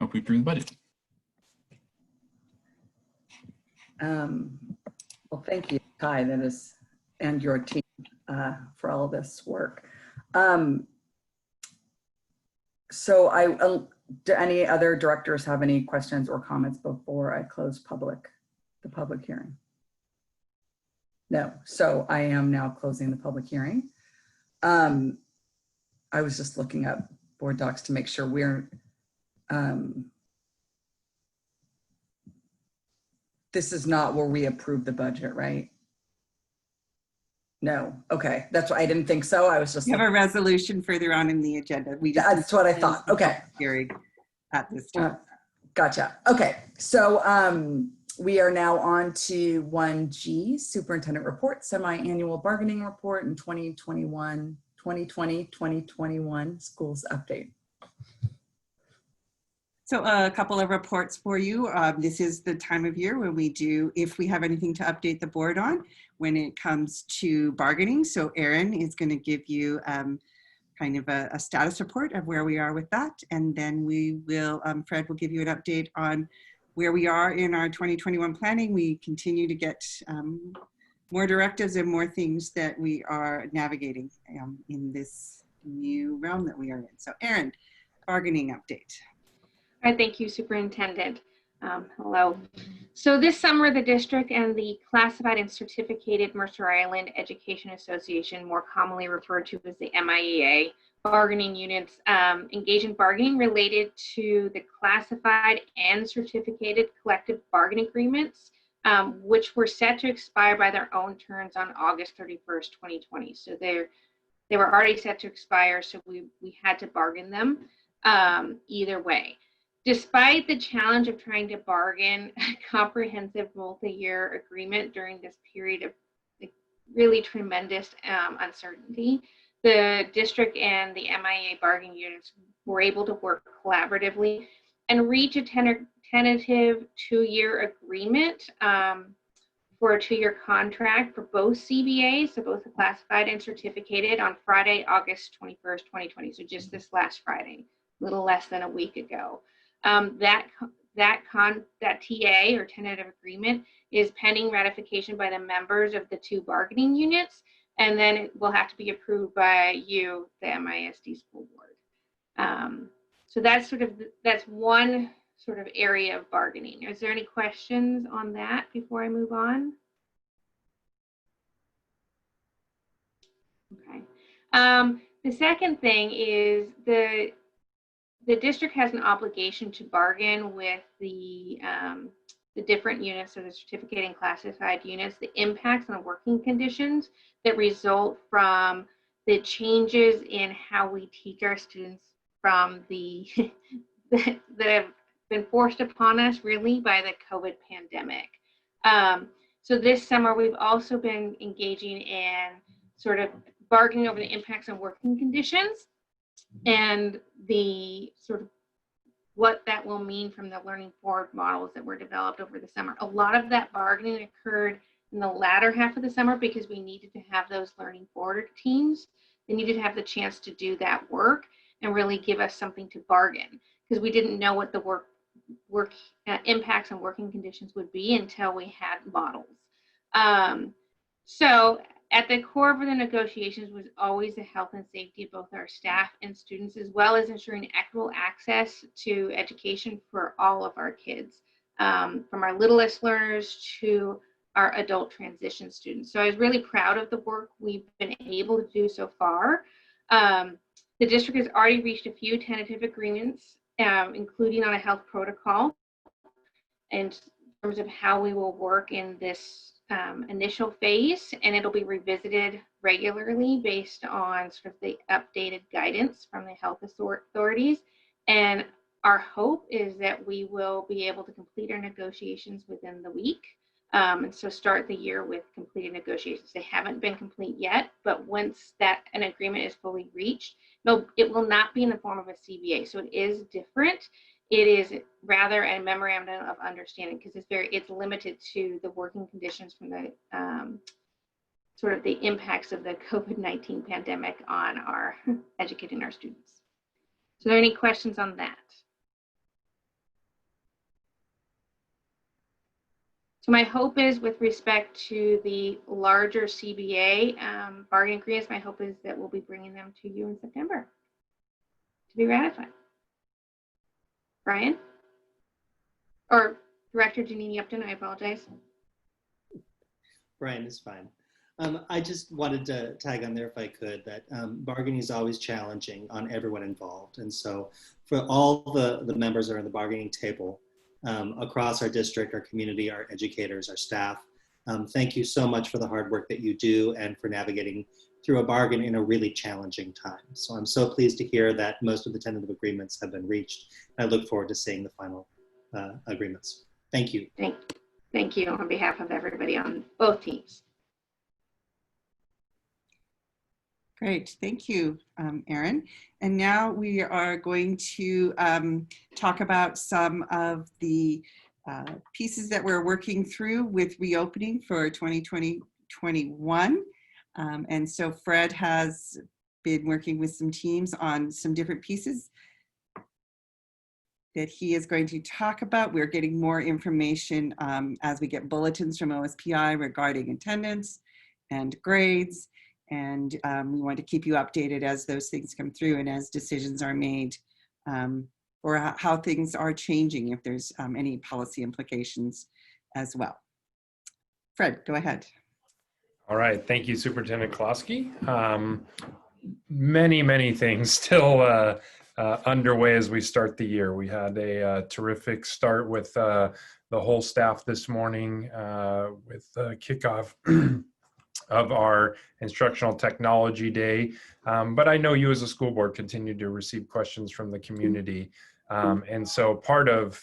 approve the budget. Well, thank you, Kai, and your team for all this work. So do any other directors have any questions or comments before I close the public hearing? No, so I am now closing the public hearing. I was just looking up board docs to make sure we're, this is not where we approve the budget, right? No, okay, that's what I didn't think so. I was just. We have a resolution further on in the agenda. That's what I thought, okay. Hearing at this time. Gotcha, okay. So we are now on to 1G, Superintendent Report, Semi-Annual Bargaining Report in 2020-2021 Schools Update. So a couple of reports for you. This is the time of year when we do, if we have anything to update the board on when it comes to bargaining. So Erin is going to give you kind of a status report of where we are with that. And then we will, Fred will give you an update on where we are in our 2021 planning. We continue to get more directives and more things that we are navigating in this new realm that we are in. So Erin, bargaining update. All right, thank you, Superintendent. Hello. So this summer, the district and the Classified and Certificated Mercer Island Education Association, more commonly referred to as the MIEA, bargaining units engage in bargaining related to the classified and certificated collective bargaining agreements, which were set to expire by their own terms on August 31st, 2020. So they were already set to expire, so we had to bargain them either way. Despite the challenge of trying to bargain a comprehensive multi-year agreement during this period of really tremendous uncertainty, the district and the MIA bargaining units were able to work collaboratively and reach a tentative 2-year agreement for a 2-year contract for both CBAs, so both the classified and certificated, on Friday, August 21st, 2020. So just this last Friday, a little less than a week ago. That TA, or tentative agreement, is pending ratification by the members of the 2 bargaining units, and then it will have to be approved by you, the MISD school board. So that's one sort of area of bargaining. Is there any questions on that before I move on? Okay. The second thing is the district has an obligation to bargain with the different units, so the certificate and classified units, the impacts on working conditions that result from the changes in how we teach our students from the that have been forced upon us really by the COVID pandemic. So this summer, we've also been engaging in sort of bargaining over the impacts on working conditions and the sort of what that will mean from the learning forward models that were developed over the summer. A lot of that bargaining occurred in the latter half of the summer because we needed to have those learning forward teams. They needed to have the chance to do that work and really give us something to bargain, because we didn't know what the work impacts on working conditions would be until we had models. So at the core of the negotiations was always the health and safety of both our staff and students, as well as ensuring equitable access to education for all of our kids, from our littlest learners to our adult transition students. So I was really proud of the work we've been able to do so far. The district has already reached a few tentative agreements, including on a health protocol in terms of how we will work in this initial phase, and it'll be revisited regularly based on sort of the updated guidance from the health authorities. And our hope is that we will be able to complete our negotiations within the week. And so start the year with completed negotiations. They haven't been complete yet, but once an agreement is fully reached, it will not be in the form of a CBA. So it is different. It is rather a memorandum of understanding, because it's limited to the working conditions from the sort of the impacts of the COVID-19 pandemic on educating our students. So are there any questions on that? So my hope is, with respect to the larger CBA bargaining agreements, my hope is that we'll be bringing them to you in September to be ratified. Brian? Or Director Janini Upton, I apologize. Brian is fine. I just wanted to tag on there, if I could, that bargaining is always challenging on everyone involved. And so for all the members that are in the bargaining table, across our district, our community, our educators, our staff, thank you so much for the hard work that you do and for navigating through a bargain in a really challenging time. So I'm so pleased to hear that most of the tentative agreements have been reached. I look forward to seeing the final agreements. Thank you. Thank you on behalf of everybody on both teams. Great, thank you, Erin. And now we are going to talk about some of the pieces that we're working through with reopening for 2020-21. And so Fred has been working with some teams on some different pieces that he is going to talk about. We're getting more information as we get bulletins from OSPI regarding attendance and grades. And we want to keep you updated as those things come through and as decisions are made, or how things are changing, if there's any policy implications as well. Fred, go ahead. All right, thank you, Superintendent Klosky. Many things still underway as we start the year. We had a terrific start with the whole staff this morning with the kickoff of our instructional technology day. But I know you as a school board continue to receive questions from the community. And so part of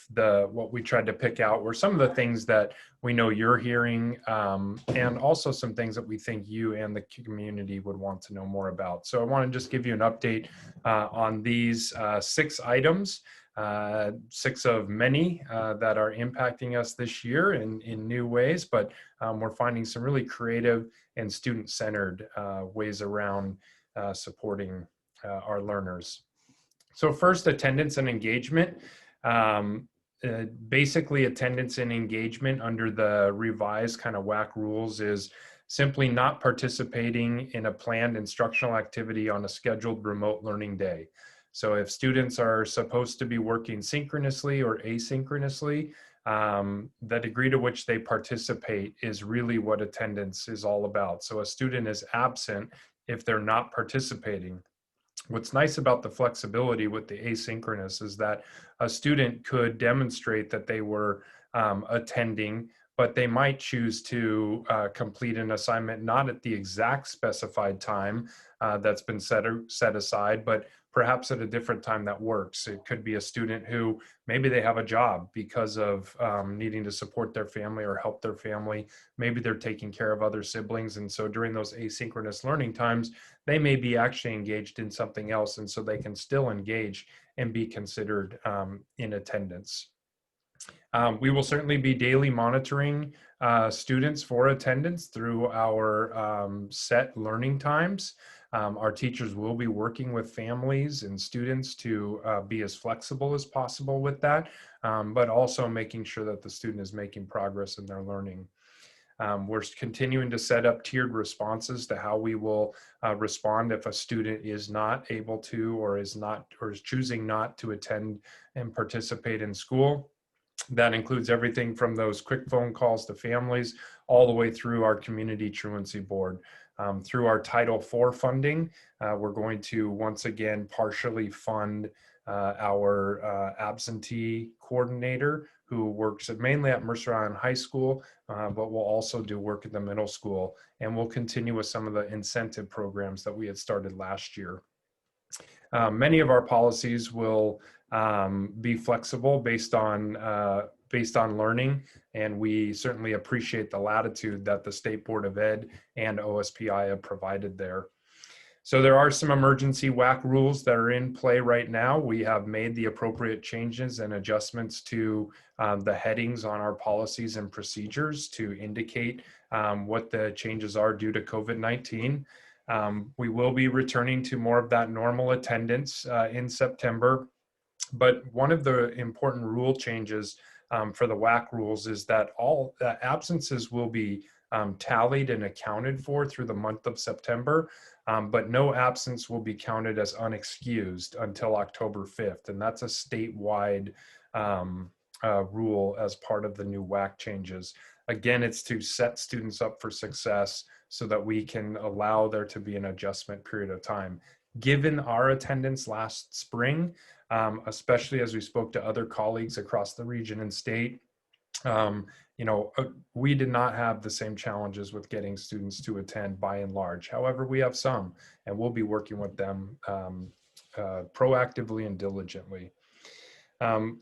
what we tried to pick out were some of the things that we know you're hearing, and also some things that we think you and the community would want to know more about. So I want to just give you an update on these 6 items. 6 of many that are impacting us this year in new ways, but we're finding some really creative and student-centered ways around supporting our learners. So first, attendance and engagement. Basically, attendance and engagement under the revised kind of WAC rules is simply not participating in a planned instructional activity on a scheduled remote learning day. So if students are supposed to be working synchronously or asynchronously, the degree to which they participate is really what attendance is all about. So a student is absent if they're not participating. What's nice about the flexibility with the asynchronous is that a student could demonstrate that they were attending, but they might choose to complete an assignment not at the exact specified time that's been set aside, but perhaps at a different time that works. It could be a student who maybe they have a job because of needing to support their family or help their family. Maybe they're taking care of other siblings. And so during those asynchronous learning times, they may be actually engaged in something else. And so they can still engage and be considered in attendance. We will certainly be daily monitoring students for attendance through our set learning times. Our teachers will be working with families and students to be as flexible as possible with that, but also making sure that the student is making progress in their learning. We're continuing to set up tiered responses to how we will respond if a student is not able to or is choosing not to attend and participate in school. That includes everything from those quick phone calls to families all the way through our community truancy board. Through our Title IV funding, we're going to once again partially fund our absentee coordinator who works mainly at Mercer Island High School, but will also do work at the middle school. And we'll continue with some of the incentive programs that we had started last year. Many of our policies will be flexible based on learning, and we certainly appreciate the latitude that the State Board of Ed and OSPI have provided there. So there are some emergency WAC rules that are in play right now. We have made the appropriate changes and adjustments to the headings on our policies and procedures to indicate what the changes are due to COVID-19. We will be returning to more of that normal attendance in September. But one of the important rule changes for the WAC rules is that all absences will be tallied and accounted for through the month of September, but no absence will be counted as unexcused until October 5th. And that's a statewide rule as part of the new WAC changes. Again, it's to set students up for success so that we can allow there to be an adjustment period of time. Given our attendance last spring, especially as we spoke to other colleagues across the region and state, we did not have the same challenges with getting students to attend by and large. However, we have some, and we'll be working with them proactively and diligently.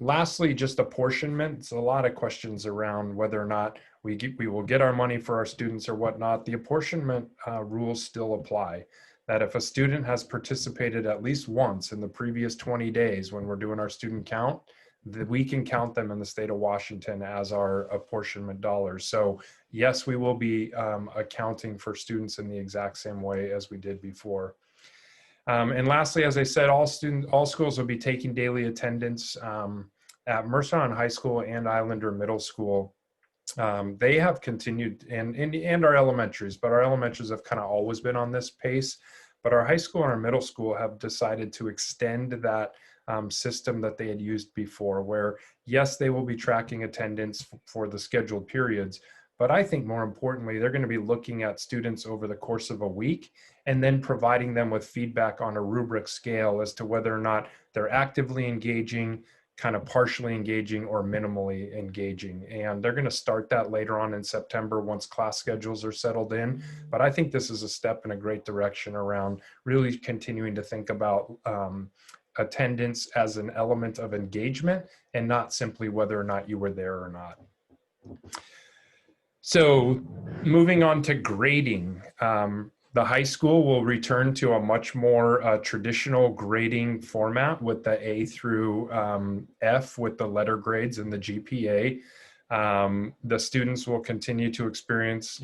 Lastly, just apportionment. It's a lot of questions around whether or not we will get our money for our students or whatnot. The apportionment rules still apply. That if a student has participated at least once in the previous 20 days when we're doing our student count, that we can count them in the state of Washington as our apportionment dollars. So yes, we will be accounting for students in the exact same way as we did before. And lastly, as I said, all schools will be taking daily attendance at Mercer Island High School and Islander Middle School. They have continued, and our elementaries, but our elementaries have kind of always been on this pace. But our high school and our middle school have decided to extend that system that they had used before, where yes, they will be tracking attendance for the scheduled periods, but I think more importantly, they're going to be looking at students over the course of a week and then providing them with feedback on a rubric scale as to whether or not they're actively engaging, kind of partially engaging, or minimally engaging. And they're going to start that later on in September once class schedules are settled in. But I think this is a step in a great direction around really continuing to think about attendance as an element of engagement and not simply whether or not you were there or not. So moving on to grading. The high school will return to a much more traditional grading format with the A through F with the letter grades and the GPA. The students will continue to experience,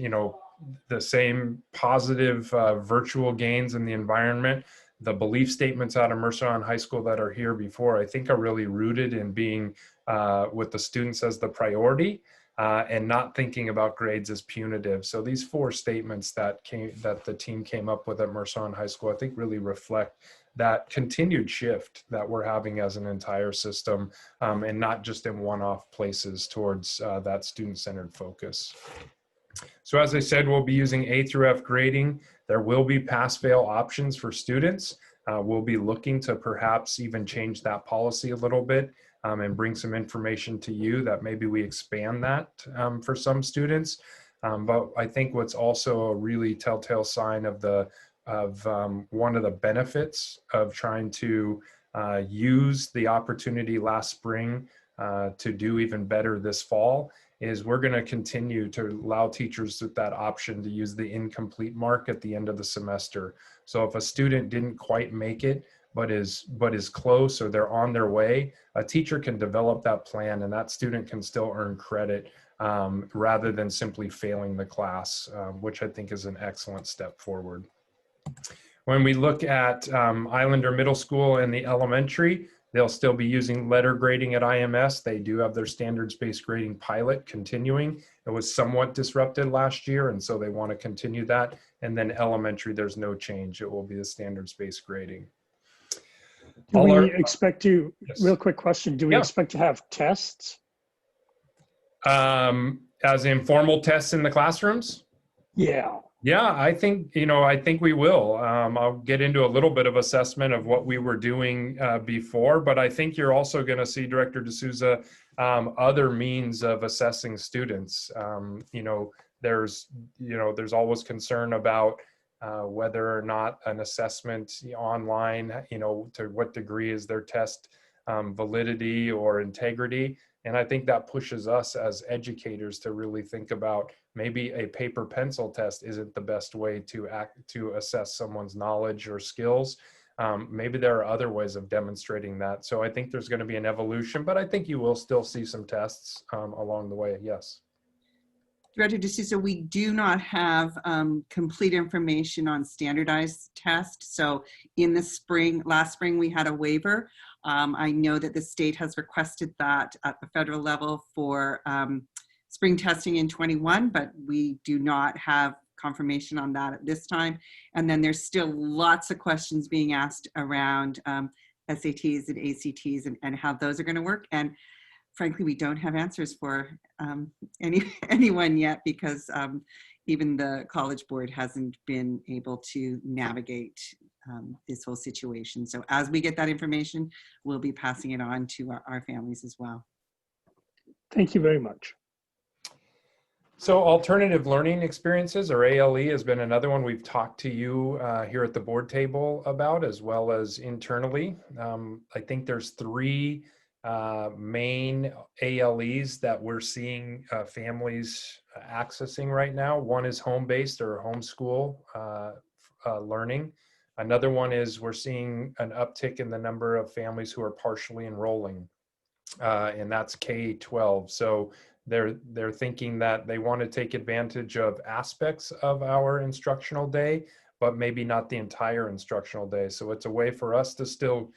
the same positive virtual gains in the environment. The belief statements out of Mercer Island High School that are here before, I think, are really rooted in being with the students as the priority. And not thinking about grades as punitive. So these 4 statements that the team came up with at Mercer Island High School, I think really reflect that continued shift that we're having as an entire system, and not just in one-off places towards that student-centered focus. So as I said, we'll be using A through F grading. There will be pass-fail options for students. We'll be looking to perhaps even change that policy a little bit. And bring some information to you that maybe we expand that for some students. But I think what's also a really telltale sign of one of the benefits of trying to use the opportunity last spring to do even better this fall is we're going to continue to allow teachers that option to use the incomplete mark at the end of the semester. So if a student didn't quite make it, but is close or they're on their way, a teacher can develop that plan and that student can still earn credit rather than simply failing the class, which I think is an excellent step forward. When we look at Islander Middle School and the elementary, they'll still be using letter grading at IMS. They do have their standards-based grading pilot continuing. It was somewhat disrupted last year, and so they want to continue that. And then elementary, there's no change. It will be the standards-based grading. Do we expect to, Yes. real quick question, do we expect to have tests? As informal tests in the classrooms? Yeah. Yeah, I think we will. I'll get into a little bit of assessment of what we were doing before, but I think you're also going to see, Director D'Souza, other means of assessing students. There's always concern about whether or not an assessment online, to what degree is their test validity or integrity. And I think that pushes us as educators to really think about maybe a paper pencil test isn't the best way to assess someone's knowledge or skills. Maybe there are other ways of demonstrating that. So I think there's going to be an evolution, but I think you will still see some tests along the way. Yes. Director D'Souza, we do not have complete information on standardized tests. So in the spring, last spring, we had a waiver. I know that the state has requested that at the federal level for spring testing in 21, but we do not have confirmation on that at this time. And then there's still lots of questions being asked around SATs and ACTs and how those are going to work. And frankly, we don't have answers for anyone yet because even the College Board hasn't been able to navigate this whole situation. So as we get that information, we'll be passing it on to our families as well. Thank you very much. So alternative learning experiences, or ALE, has been another one we've talked to you here at the board table about, as well as internally. I think there's 3 main ALEs that we're seeing families accessing right now. One is home-based or homeschool learning. Another one is we're seeing an uptick in the number of families who are partially enrolling, and that's K-12. So they're thinking that they want to take advantage of aspects of our instructional day, but maybe not the entire instructional day. So it's a way for us to still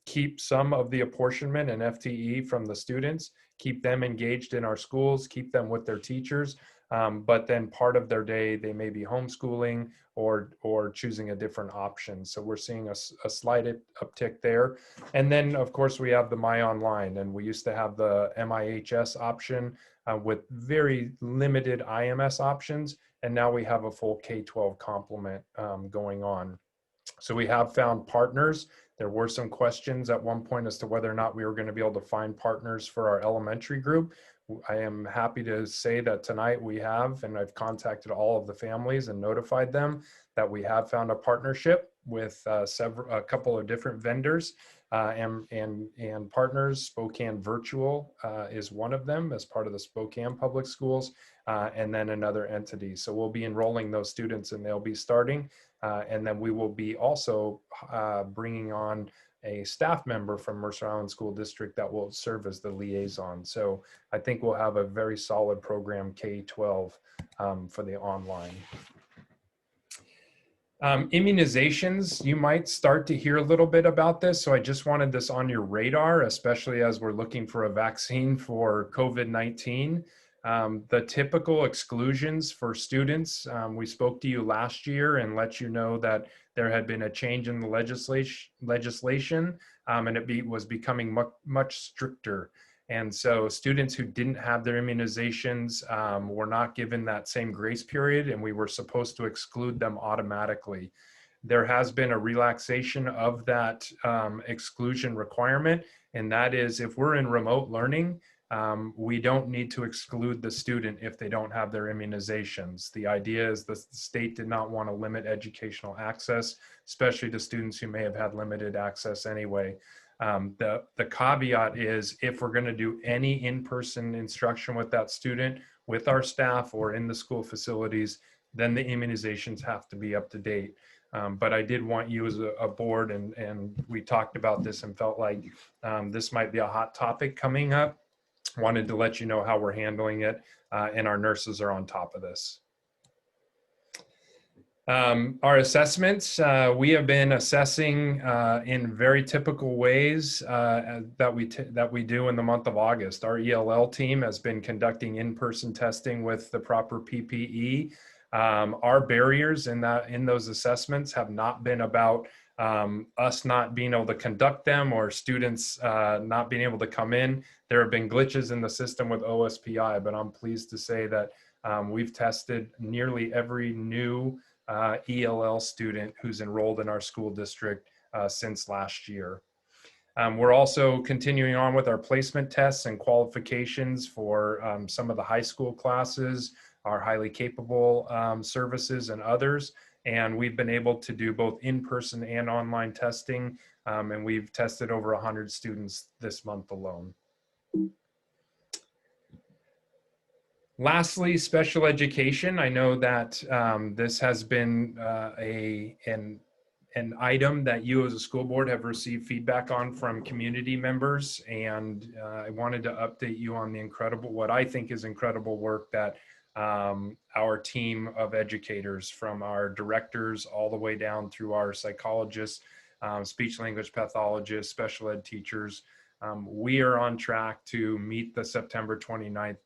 keep some of the apportionment and FTE from the students, keep them engaged in our schools, keep them with their teachers, but then part of their day they may be homeschooling or choosing a different option. So we're seeing a slight uptick there. And then of course we have the My Online, and we used to have the MIHS option with very limited IMS options, and now we have a full K-12 complement going on. So we have found partners. There were some questions at one point as to whether or not we were going to be able to find partners for our elementary group. I am happy to say that tonight we have, and I've contacted all of the families and notified them that we have found a partnership with a couple of different vendors and partners. Spokane Virtual is one of them as part of the Spokane Public Schools, and then another entity. So we'll be enrolling those students and they'll be starting, and then we will be also bringing on a staff member from Mercer Island School District that will serve as the liaison. So I think we'll have a very solid program K-12 for the online. Immunizations, you might start to hear a little bit about this. So I just wanted this on your radar, especially as we're looking for a vaccine for COVID-19. The typical exclusions for students, we spoke to you last year and let you know that there had been a change in the legislation and it was becoming much stricter. And so students who didn't have their immunizations were not given that same grace period, and we were supposed to exclude them automatically. There has been a relaxation of that exclusion requirement, and that is if we're in remote learning, we don't need to exclude the student if they don't have their immunizations. The idea is the state did not want to limit educational access, especially to students who may have had limited access anyway. The caveat is if we're going to do any in-person instruction with that student, with our staff or in the school facilities, then the immunizations have to be up to date. But I did want you as a board, and we talked about this and felt like this might be a hot topic coming up. Wanted to let you know how we're handling it, and our nurses are on top of this. Our assessments, we have been assessing in very typical ways that we do in the month of August. Our ELL team has been conducting in-person testing with the proper PPE. Our barriers in those assessments have not been about us not being able to conduct them or students not being able to come in. There have been glitches in the system with OSPI, but I'm pleased to say that we've tested nearly every new ELL student who's enrolled in our school district since last year. We're also continuing on with our placement tests and qualifications for some of the high school classes, our highly capable services and others. And we've been able to do both in-person and online testing. And we've tested over 100 students this month alone. Lastly, special education. I know that this has been an item that you as a school board have received feedback on from community members. And I wanted to update you on the incredible, what I think is incredible work that our team of educators, from our directors all the way down through our psychologists, speech language pathologists, special ed teachers, we are on track to meet the September 29th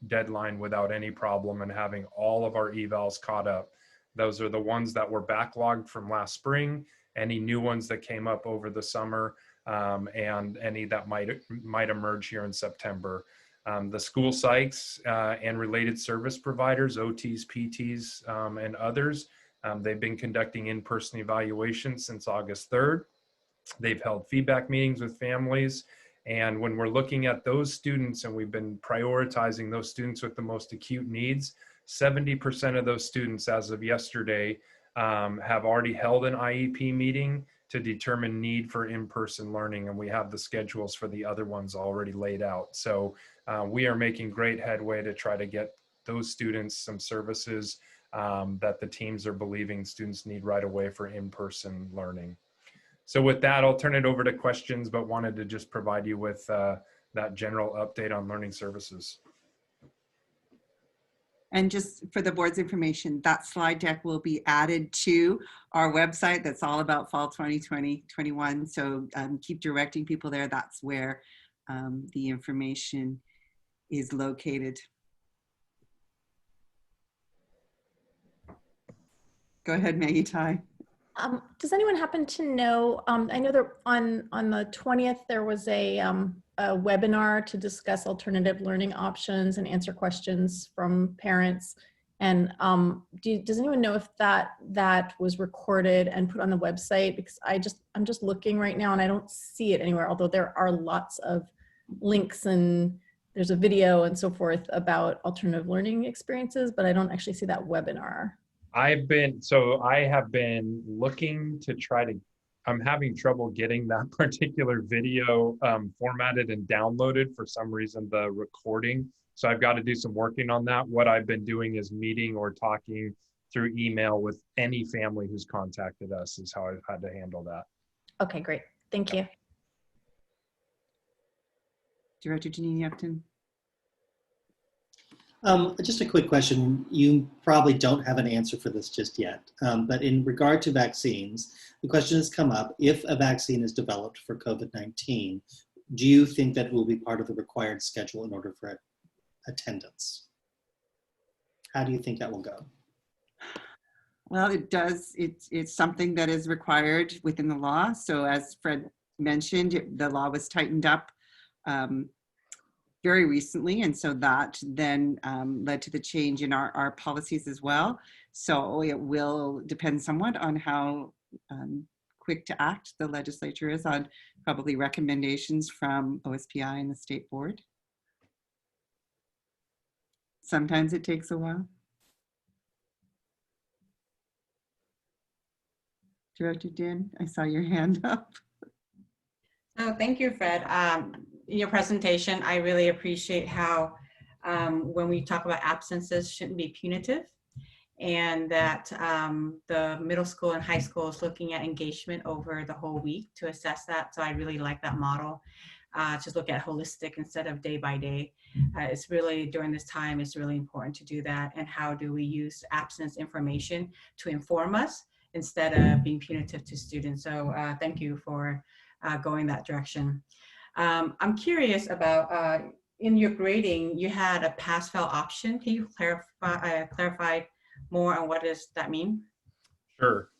deadline without any problem and having all of our evals caught up. Those are the ones that were backlogged from last spring, any new ones that came up over the summer, and any that might emerge here in September. The school psychs and related service providers, OTs, PTs, and others, they've been conducting in-person evaluations since August 3rd. They've held feedback meetings with families. And when we're looking at those students, and we've been prioritizing those students with the most acute needs, 70% of those students as of yesterday have already held an IEP meeting to determine need for in-person learning. And we have the schedules for the other ones already laid out. So we are making great headway to try to get those students some services that the teams are believing students need right away for in-person learning. So with that, I'll turn it over to questions, but wanted to just provide you with that general update on learning services. And just for the board's information, that slide deck will be added to our website. That's all about fall 2020-21. So keep directing people there. That's where the information is located. Go ahead, Maggie Tai. Does anyone happen to know, I know that on the 20th, there was a webinar to discuss alternative learning options and answer questions from parents. And does anyone know if that was recorded and put on the website? Because I'm just looking right now and I don't see it anywhere, although there are lots of links and there's a video and so forth about alternative learning experiences, but I don't actually see that webinar. I have been looking to try to, I'm having trouble getting that particular video formatted and downloaded for some reason, the recording. So I've got to do some working on that. What I've been doing is meeting or talking through email with any family who's contacted us is how I've had to handle that. Okay, great. Thank you. Director Janine Upton. Just a quick question. You probably don't have an answer for this just yet, but in regard to vaccines, the question has come up, if a vaccine is developed for COVID-19, do you think that it will be part of the required schedule in order for attendance? How do you think that will go? Well, it does. It's something that is required within the law. So as Fred mentioned, the law was tightened up very recently. And so that then led to the change in our policies as well. So it will depend somewhat on how quick to act the legislature is on probably recommendations from OSPI and the state board. Sometimes it takes a while. Director Dan, I saw your hand up. Oh, thank you, Fred. In your presentation, I really appreciate how when we talk about absences shouldn't be punitive, and that the middle school and high school is looking at engagement over the whole week to assess that. So I really like that model. Just look at holistic instead of day by day. It's really, during this time, it's really important to do that. And how do we use absence information to inform us instead of being punitive to students? So thank you for going that direction. I'm curious about, in your grading, you had a pass-fail option. Can you clarify more on what does that mean? Sure.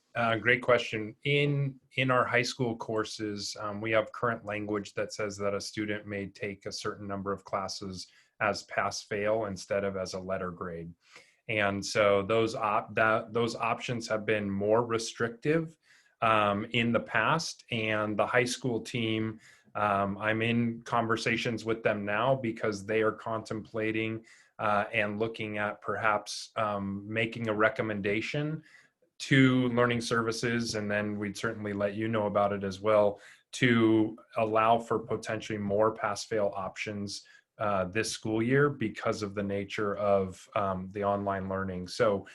Great question. In our high school courses, we have current language that says that a student may take a certain number of classes as pass-fail instead of as a letter grade. And so those options have been more restrictive in the past. And the high school team, I'm in conversations with them now because they are contemplating and looking at perhaps making a recommendation to learning services, and then we'd certainly let you know about it as well, to allow for potentially more pass-fail options this school year because of the nature of the online learning. So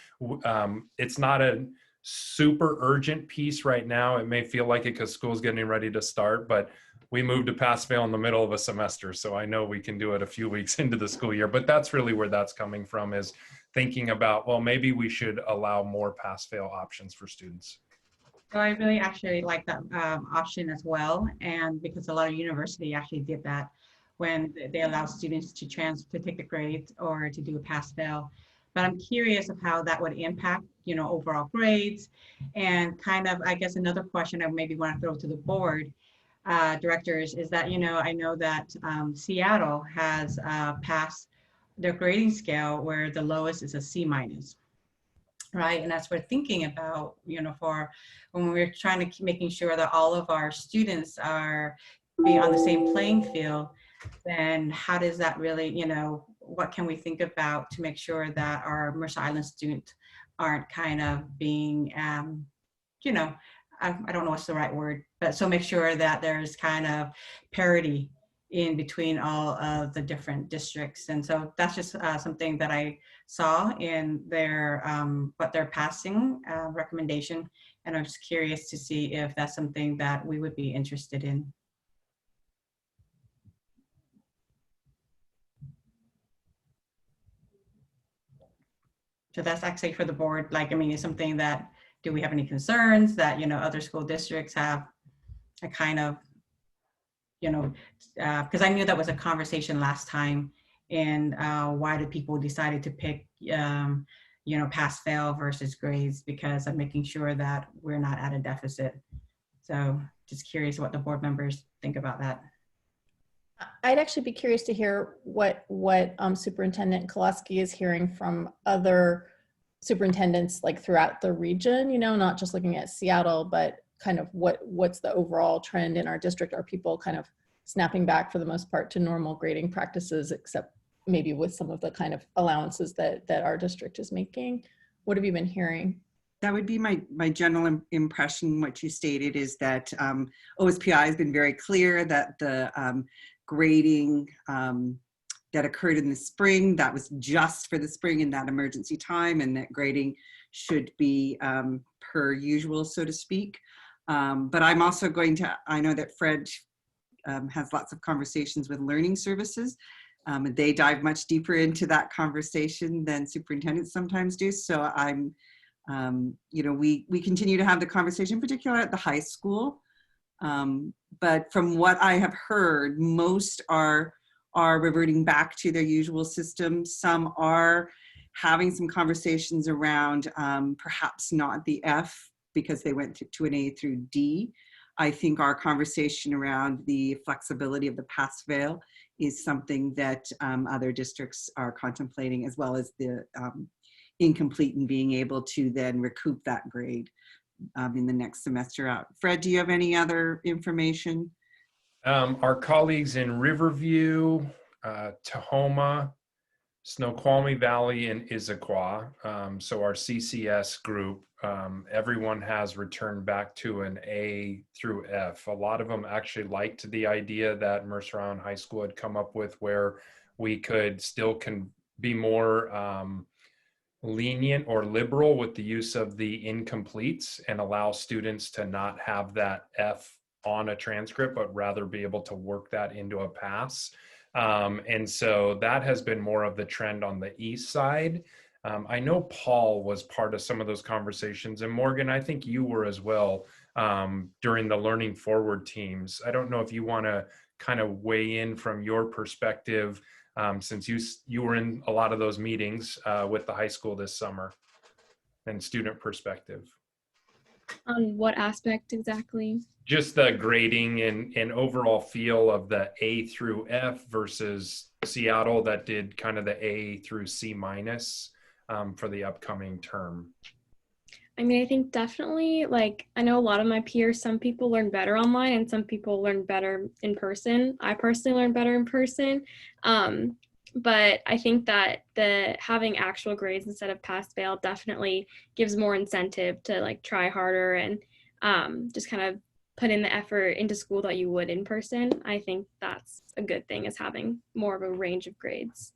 it's not a super urgent piece right now. It may feel like it because school's getting ready to start, but we moved to pass-fail in the middle of a semester. So I know we can do it a few weeks into the school year, but that's really where that's coming from, is thinking about, well, maybe we should allow more pass-fail options for students. So I really actually like that option as well. And because a lot of university actually did that when they allow students to take the grades or to do a pass-fail. But I'm curious of how that would impact, overall grades. And kind of, I guess another question I maybe want to throw to the board directors is that, I know that Seattle has passed their grading scale where the lowest is a C-, right? And as we're thinking about, for when we're trying to keep making sure that all of our students are being on the same playing field, then how does that really, what can we think about to make sure that our Mercer Island students aren't kind of being, I don't know what's the right word, but so make sure that there's kind of parity in between all of the different districts. And so that's just something that I saw in their, what they're passing recommendation. And I'm just curious to see if that's something that we would be interested in. So that's actually for the board. Is something that, do we have any concerns that, other school districts have a kind of, because I knew that was a conversation last time, and why did people decided to pick, pass-fail versus grades, because I'm making sure that we're not at a deficit. So just curious what the board members think about that. I'd actually be curious to hear what Superintendent Kolaski is hearing from other superintendents throughout the region, not just looking at Seattle, but kind of what's the overall trend in our district. Are people kind of snapping back for the most part to normal grading practices, except maybe with some of the kind of allowances that our district is making. What have you been hearing? That would be my general impression. What you stated is that OSPI has been very clear that the grading that occurred in the spring, that was just for the spring in that emergency time, and that grading should be per usual, so to speak. But I'm also going to, I know that Fred has lots of conversations with learning services. And they dive much deeper into that conversation than superintendents sometimes do. So I'm, we continue to have the conversation, particularly at the high school. But from what I have heard, most are reverting back to their usual system. Some are having some conversations around perhaps not the F because they went to an A through D. I think our conversation around the flexibility of the pass-fail is something that other districts are contemplating, as well as the incomplete and being able to then recoup that grade in the next semester out. Fred, do you have any other information? Our colleagues in Riverview, Tahoma, Snoqualmie Valley, and Issaquah, so our CCS group, everyone has returned back to an A through F. A lot of them actually liked the idea that Mercer Island High School had come up with, where we could still be more lenient or liberal with the use of the incompletes and allow students to not have that F on a transcript, but rather be able to work that into a pass. And so that has been more of the trend on the east side. I know Paul was part of some of those conversations, and Morgan, I think you were as well during the Learning Forward teams. I don't know if you want to kind of weigh in from your perspective, since you were in a lot of those meetings with the high school this summer, and student perspective. On what aspect exactly? Just the grading and overall feel of the A through F versus Seattle that did kind of the A through C minus for the upcoming term. I mean, I think definitely, like, I know a lot of my peers, some people learn better online and some people learn better in person. I personally learn better in person. But I think that having actual grades instead of pass-fail definitely gives more incentive to like try harder and just kind of put in the effort into school that you would in person. I think that's a good thing, is having more of a range of grades.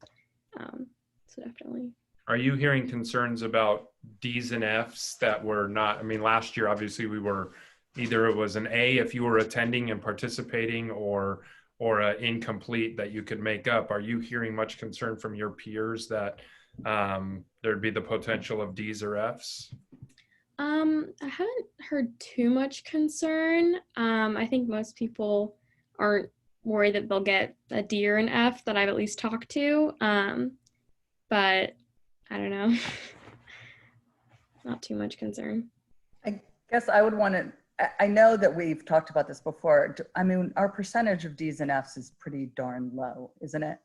So definitely. Are you hearing concerns about D's and F's that were not, I mean, last year, obviously we were, either it was an A if you were attending and participating, or an incomplete that you could make up. Are you hearing much concern from your peers that there'd be the potential of D's or F's? I haven't heard too much concern. I think most people aren't worried that they'll get a D or an F that I've at least talked to. But I don't know. Not too much concern. I guess I would want to, I know that we've talked about this before. I mean, our percentage of D's and F's is pretty darn low, isn't it?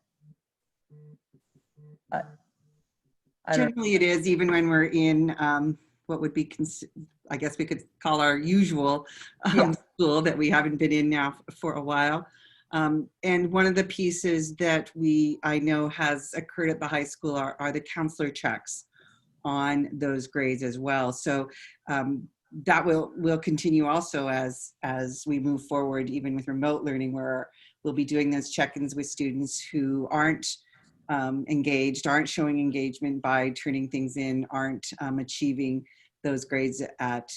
Generally it is, even when we're in what would be, I guess we could call our usual school that we haven't been in now for a while. And one of the pieces that I know has occurred at the high school are the counselor checks on those grades as well. So that will continue also as we move forward, even with remote learning, where we'll be doing those check-ins with students who aren't engaged, aren't showing engagement by turning things in, aren't achieving those grades at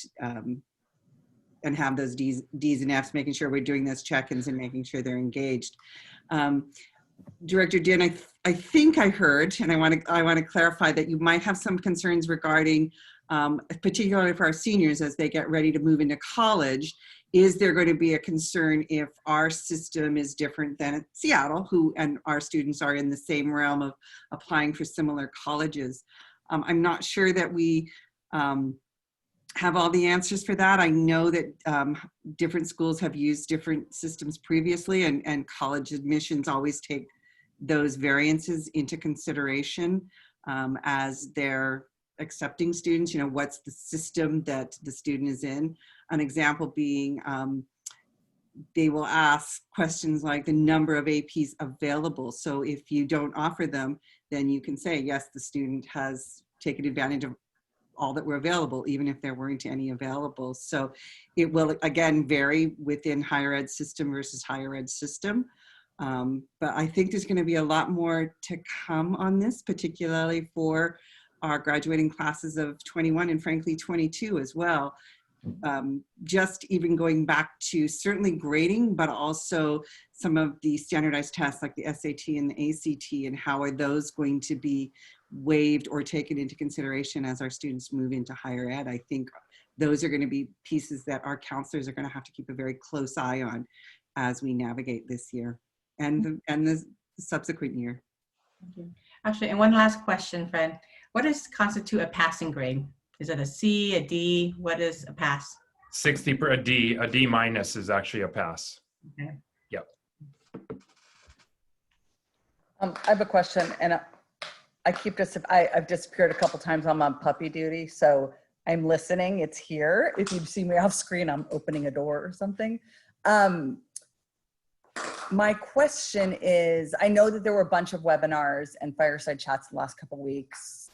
and have those D's and F's, making sure we're doing those check-ins and making sure they're engaged. Director Din, I think I heard, and I want to clarify that you might have some concerns regarding, particularly for our seniors as they get ready to move into college. Is there going to be a concern if our system is different than Seattle, and our students are in the same realm of applying for similar colleges? I'm not sure that we have all the answers for that. I know that different schools have used different systems previously, and college admissions always take those variances into consideration as they're accepting students. You know, what's the system that the student is in? An example being they will ask questions like the number of APs available. So if you don't offer them, then you can say, yes, the student has taken advantage of all that were available, even if there weren't any available. So it will, again, vary within higher ed system versus higher ed system. But I think there's going to be a lot more to come on this, particularly for our graduating classes of 21 and frankly 22 as well. Just even going back to certainly grading, but also some of the standardized tests like the SAT and the ACT, and how are those going to be waived or taken into consideration as our students move into higher ed. I think those are going to be pieces that our counselors are going to have to keep a very close eye on as we navigate this year and the subsequent year. Thank you. Actually, and one last question, Fred. What does constitute a passing grade? Is it a C, a D? What is a pass? 60 per a D minus is actually a pass. Okay. Yep. I have a question, and I've disappeared a couple times. I'm on puppy duty, so I'm listening. It's here. If you see me off screen, I'm opening a door or something. My question is, I know that there were a bunch of webinars and fireside chats the last couple of weeks,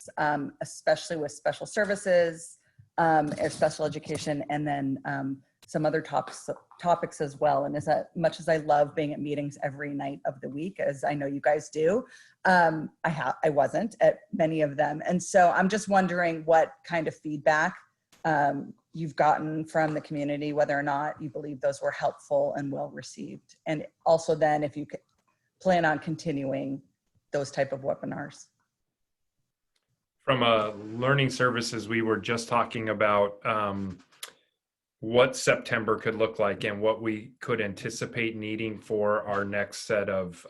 especially with special services, or special education, and then some other topics as well. And as much as I love being at meetings every night of the week, as I know you guys do, I wasn't at many of them. And so I'm just wondering what kind of feedback you've gotten from the community, whether or not you believe those were helpful and well received. And also then if you could plan on continuing those type of webinars. From learning services, we were just talking about what September could look like and what we could anticipate needing for our next set of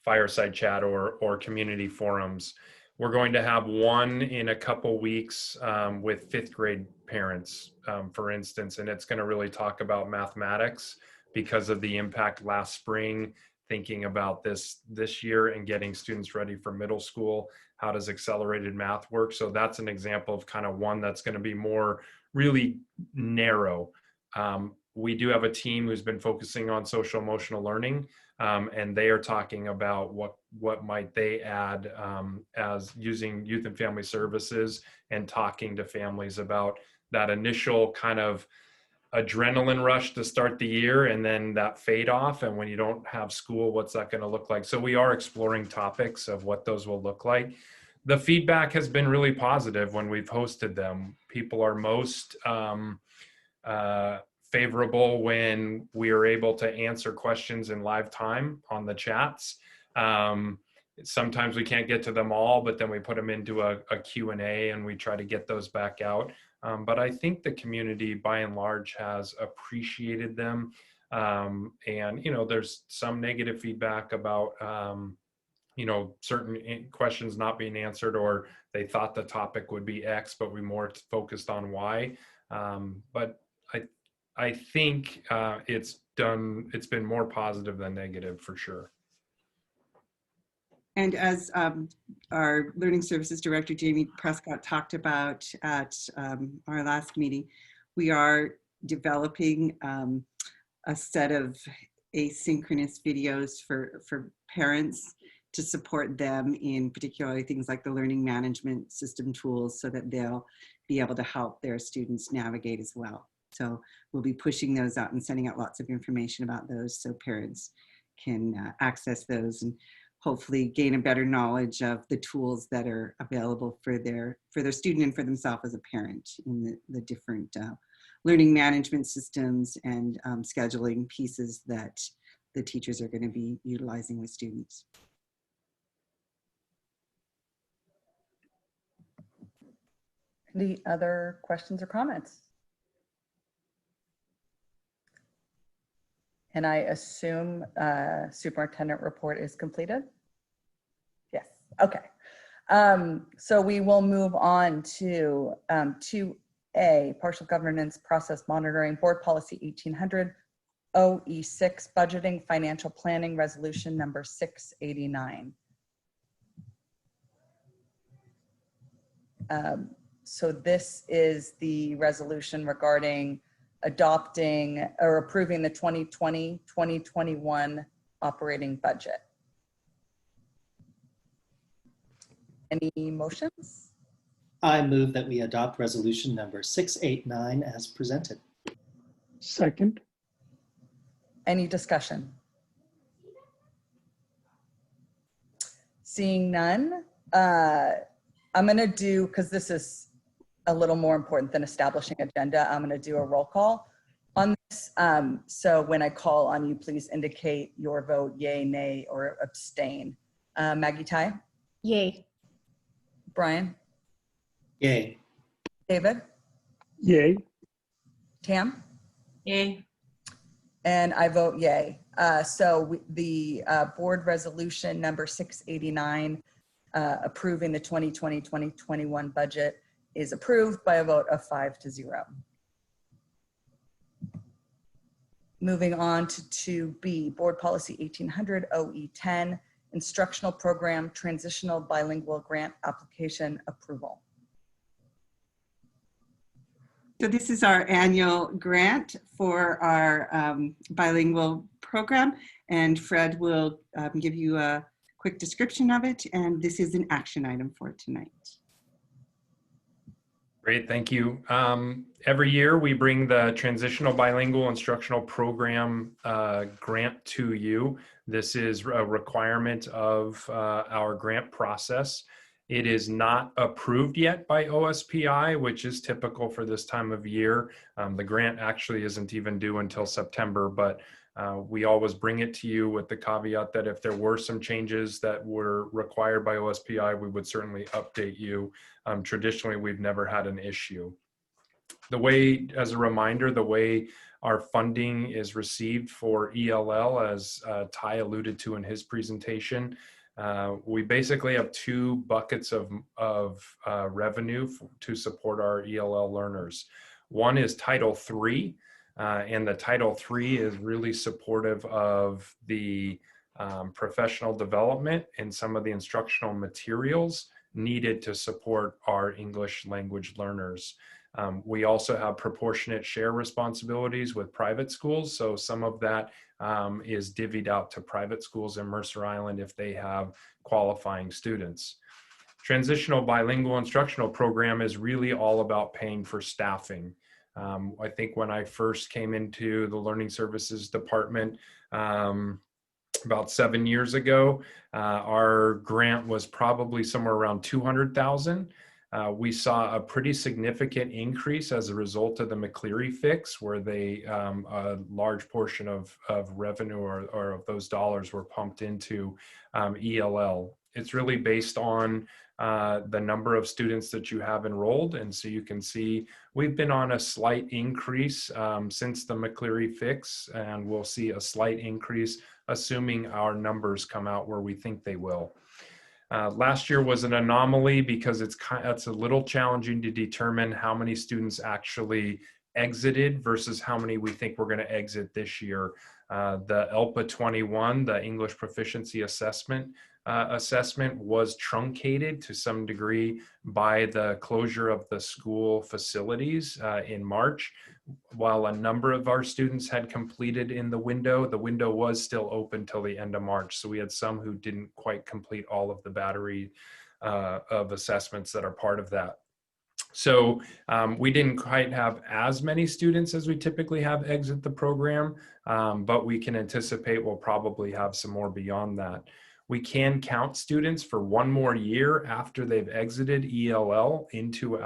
fireside chat or community forums. We're going to have one in a couple weeks with 5th grade parents, for instance, and it's going to really talk about mathematics because of the impact last spring, thinking about this year and getting students ready for middle school. How does accelerated math work? So that's an example of kind of one that's going to be more really narrow. We do have a team who's been focusing on social emotional learning, and they are talking about what might they add as using youth and family services and talking to families about that initial kind of adrenaline rush to start the year and then that fade off. And when you don't have school, what's that going to look like? So we are exploring topics of what those will look like. The feedback has been really positive when we've hosted them. People are most favorable when we are able to answer questions in live time on the chats. Sometimes we can't get to them all, but then we put them into a Q&A and we try to get those back out. But I think the community by and large has appreciated them. And, there's some negative feedback about, certain questions not being answered, or they thought the topic would be X, but we more focused on Y. But I think it's been more positive than negative for sure. And as our Learning Services Director, Jamie Prescott, talked about at our last meeting, we are developing a set of asynchronous videos for parents to support them in particularly things like the learning management system tools, so that they'll be able to help their students navigate as well. So we'll be pushing those out and sending out lots of information about those so parents can access those and hopefully gain a better knowledge of the tools that are available for their student and for themselves as a parent in the different learning management systems and scheduling pieces that the teachers are going to be utilizing with students. Any other questions or comments? And I assume superintendent report is completed? Yes, okay. So we will move on to 2A, partial governance process monitoring, board policy 1800, OE6, budgeting, financial planning, resolution number 689. So this is the resolution regarding adopting or approving the 2020-2021 operating budget. Any motions? I move that we adopt resolution number 689 as presented. Second. Any discussion? Seeing none, I'm going to do, because this is a little more important than establishing agenda, I'm going to do a roll call on this. So when I call on you, please indicate your vote yay, nay, or abstain. Maggie Tai? Yay. Brian? Yay. David? Yay. Tam? Yay. And I vote yay. So the board resolution number 689 approving the 2020-2021 budget is approved by a vote of 5-0. Moving on to 2B, Board Policy 1800 OE10, Instructional Program Transitional Bilingual Grant Application Approval. So this is our annual grant for our bilingual program, and Fred will give you a quick description of it, and this is an action item for tonight. Great, thank you. Every year we bring the Transitional Bilingual Instructional Program grant to you. This is a requirement of our grant process. It is not approved yet by OSPI, which is typical for this time of year. The grant actually isn't even due until September, but we always bring it to you with the caveat that if there were some changes that were required by OSPI, we would certainly update you. Traditionally, we've never had an issue. The way, as a reminder, the way our funding is received for ELL, as Ty alluded to in his presentation, we basically have two buckets of revenue to support our ELL learners. One is Title III, and the Title III is really supportive of the professional development and some of the instructional materials needed to support our English language learners. We also have proportionate share responsibilities with private schools, so some of that is divvied out to private schools in Mercer Island if they have qualifying students. Transitional Bilingual Instructional Program is really all about paying for staffing. I think when I first came into the Learning Services Department about 7 years ago, our grant was probably somewhere around $200,000. We saw a pretty significant increase as a result of the McCleary fix, where they a large portion of revenue or of those dollars were pumped into ELL. It's really based on the number of students that you have enrolled. And so you can see we've been on a slight increase since the McCleary fix, and we'll see a slight increase assuming our numbers come out where we think they will. Last year was an anomaly because it's a little challenging to determine how many students actually exited versus how many we think we're going to exit this year. The ELPA 21, the English Proficiency Assessment was truncated to some degree by the closure of the school facilities in March. While a number of our students had completed in the window was still open till the end of March. So we had some who didn't quite complete all of the battery of assessments that are part of that. So we didn't quite have as many students as we typically have exit the program, but we can anticipate we'll probably have some more beyond that. We can count students for one more year after they've exited ELL into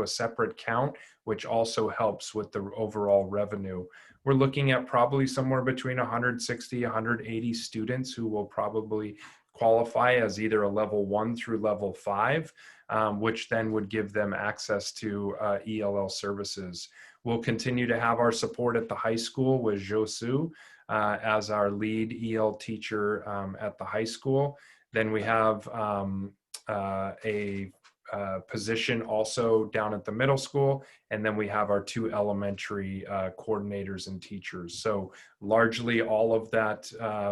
a separate count, which also helps with the overall revenue. We're looking at probably somewhere between 160, 180 students who will probably qualify as either a level 1 through level 5, which then would give them access to ELL services. We'll continue to have our support at the high school with Josu as our lead EL teacher at the high school. Then we have a position also down at the middle school. And then we have our 2 elementary coordinators and teachers. So largely all of that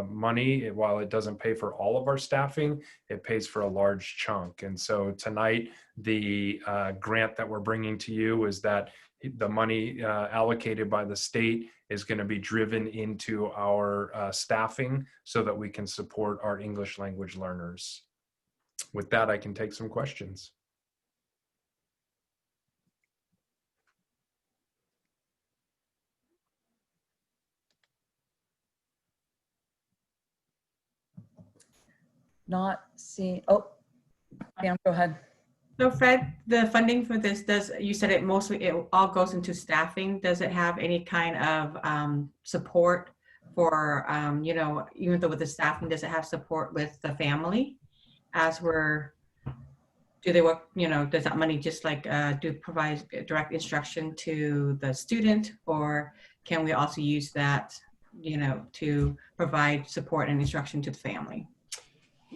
money, while it doesn't pay for all of our staffing, it pays for a large chunk. And so tonight, the grant that we're bringing to you is that the money allocated by the state is going to be driven into our staffing so that we can support our English language learners. With that, I can take some questions. Not seeing, oh, Pam, go ahead. So Fred, the funding for this, you said it all goes into staffing. Does it have any kind of support for, you know, even though with the staffing, does it have support with the family as do they work, you know, does that money just like provide direct instruction to the student, or can we also use that, you know, to provide support and instruction to the family?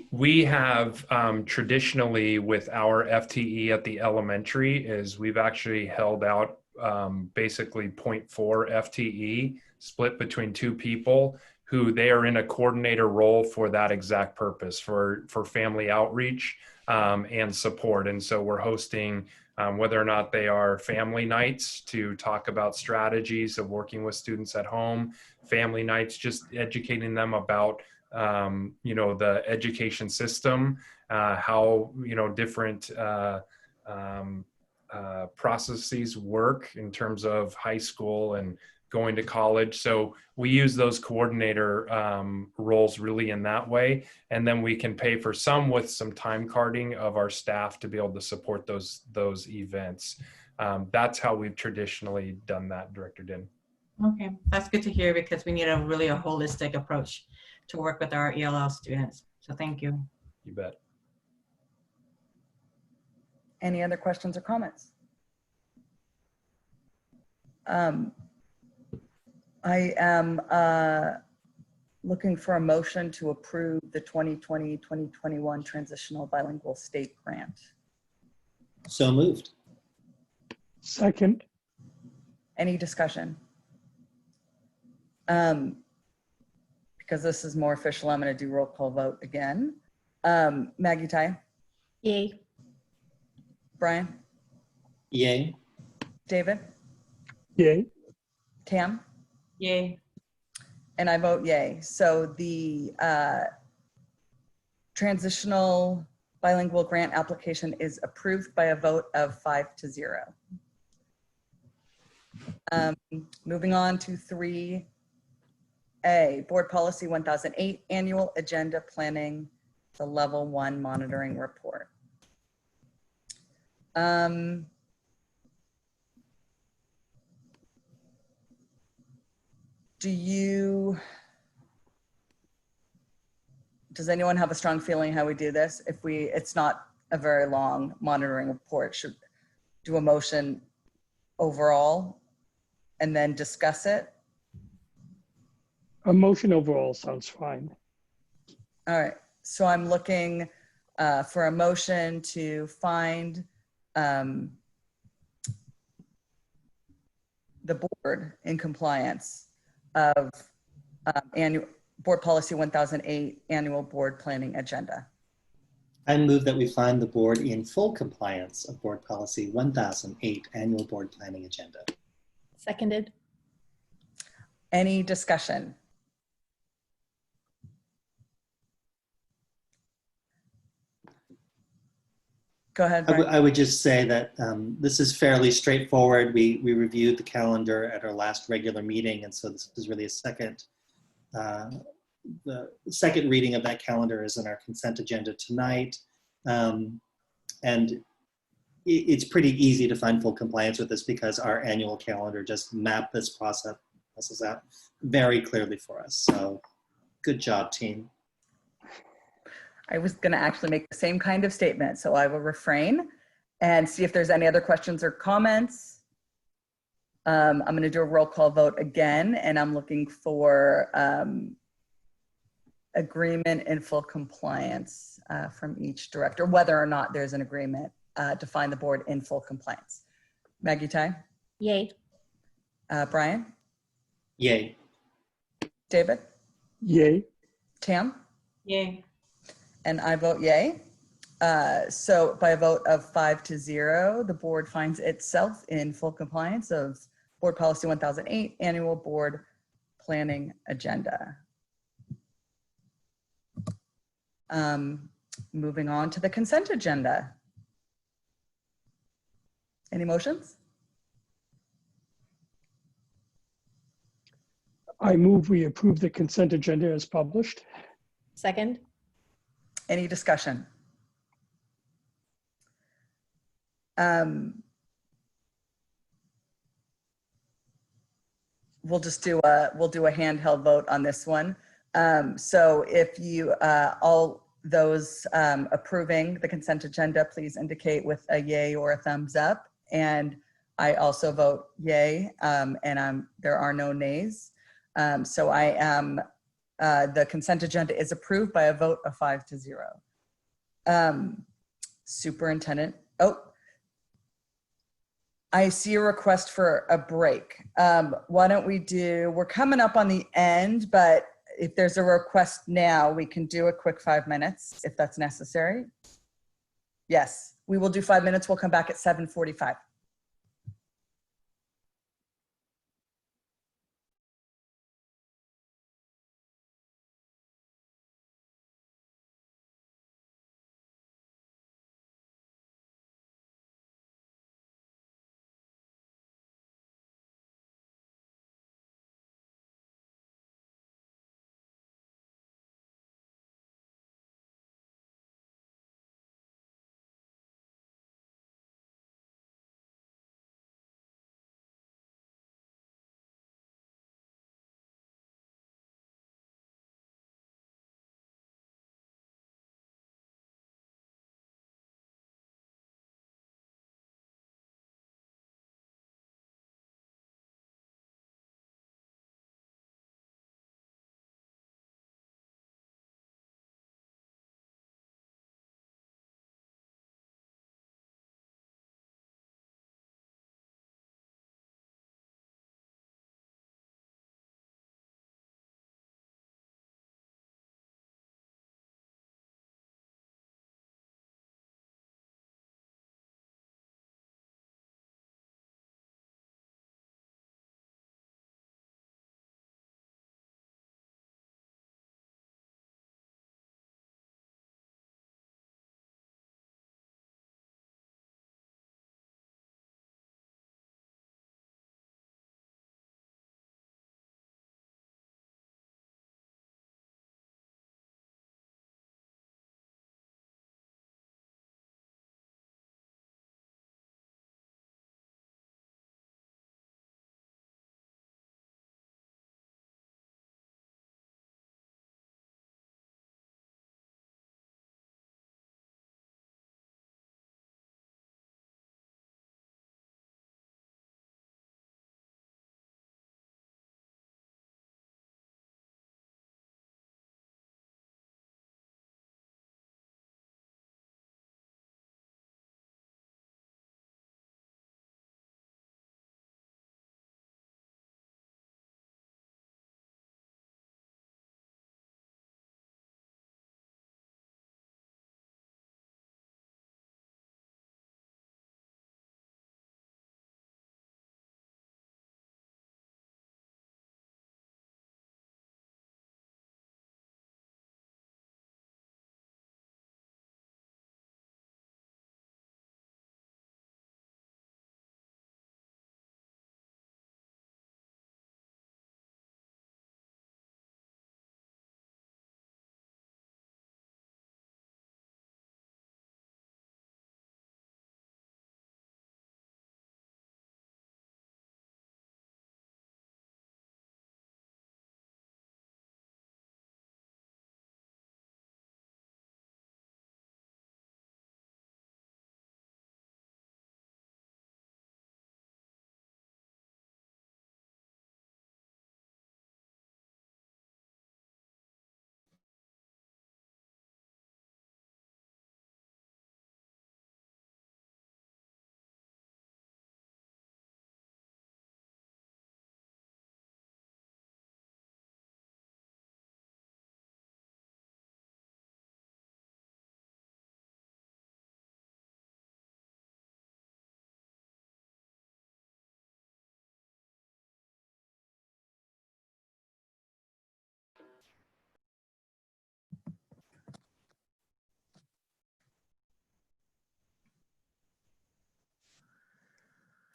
We have traditionally with our FTE at the elementary is we've actually held out basically 0.4 FTE split between 2 people who they are in a coordinator role for that exact purpose, for family outreach and support. And so we're hosting whether or not they are family nights to talk about strategies of working with students at home, family nights, just educating them about you know, the education system, how, you know, different processes work in terms of high school and going to college. So we use those coordinator roles really in that way. And then we can pay for some with some time carding of our staff to be able to support those events. That's how we've traditionally done that, Director Din. Okay, that's good to hear because we need a holistic approach to work with our ELL students. So thank you. You bet. Any other questions or comments? I am looking for a motion to approve the 2020-2021 Transitional Bilingual State Grant. So moved. Second. Any discussion? Because this is more official, I'm going to do roll call vote again. Maggie Tai? Yay. Brian? Yay. David? Yay. Tam? Yay. And I vote yay. So the transitional bilingual grant application is approved by a vote of 5-0. Moving on to 3A, Board Policy 1008, Annual Agenda Planning, the Level 1 Monitoring Report. Does anyone have a strong feeling how we do this? It's not a very long monitoring report, should do a motion overall and then discuss it? A motion overall sounds fine. All right, so I'm looking for a motion to find the board in compliance of annual Board Policy 1008 Annual Board Planning Agenda. I move that we find the board in full compliance of Board Policy 1008 Annual Board Planning Agenda. Seconded. Any discussion? Go ahead, Brian. I would just say that this is fairly straightforward. We reviewed the calendar at our last regular meeting, and so this is really the second reading of that calendar is in our consent agenda tonight. And it's pretty easy to find full compliance with this because our annual calendar just mapped this process out very clearly for us. So good job, team. I was going to actually make the same kind of statement, so I will refrain and see if there's any other questions or comments. I'm going to do a roll call vote again, and I'm looking for agreement in full compliance from each director, whether or not there's an agreement to find the board in full compliance. Maggie Tai, Yay. Brian, Yay. David, Yay. Tam, Yay. and I vote yay. So by a vote of 5-0, the board finds itself in full compliance of Board Policy 1008, Annual Board Planning Agenda. Moving on to the consent agenda. Any motions? I move we approve the consent agenda as published. Second. Any discussion? We'll just do a handheld vote on this one. So if you all those approving the consent agenda, please indicate with a yay or a thumbs up. And I also vote yay, and there are no nays. So I am the consent agenda is approved by a vote of 5-0. Superintendent, I see a request for a break. Why don't we we're coming up on the end, but if there's a request now, we can do a quick 5 minutes if that's necessary. Yes, we will do 5 minutes. We'll come back at 7:45.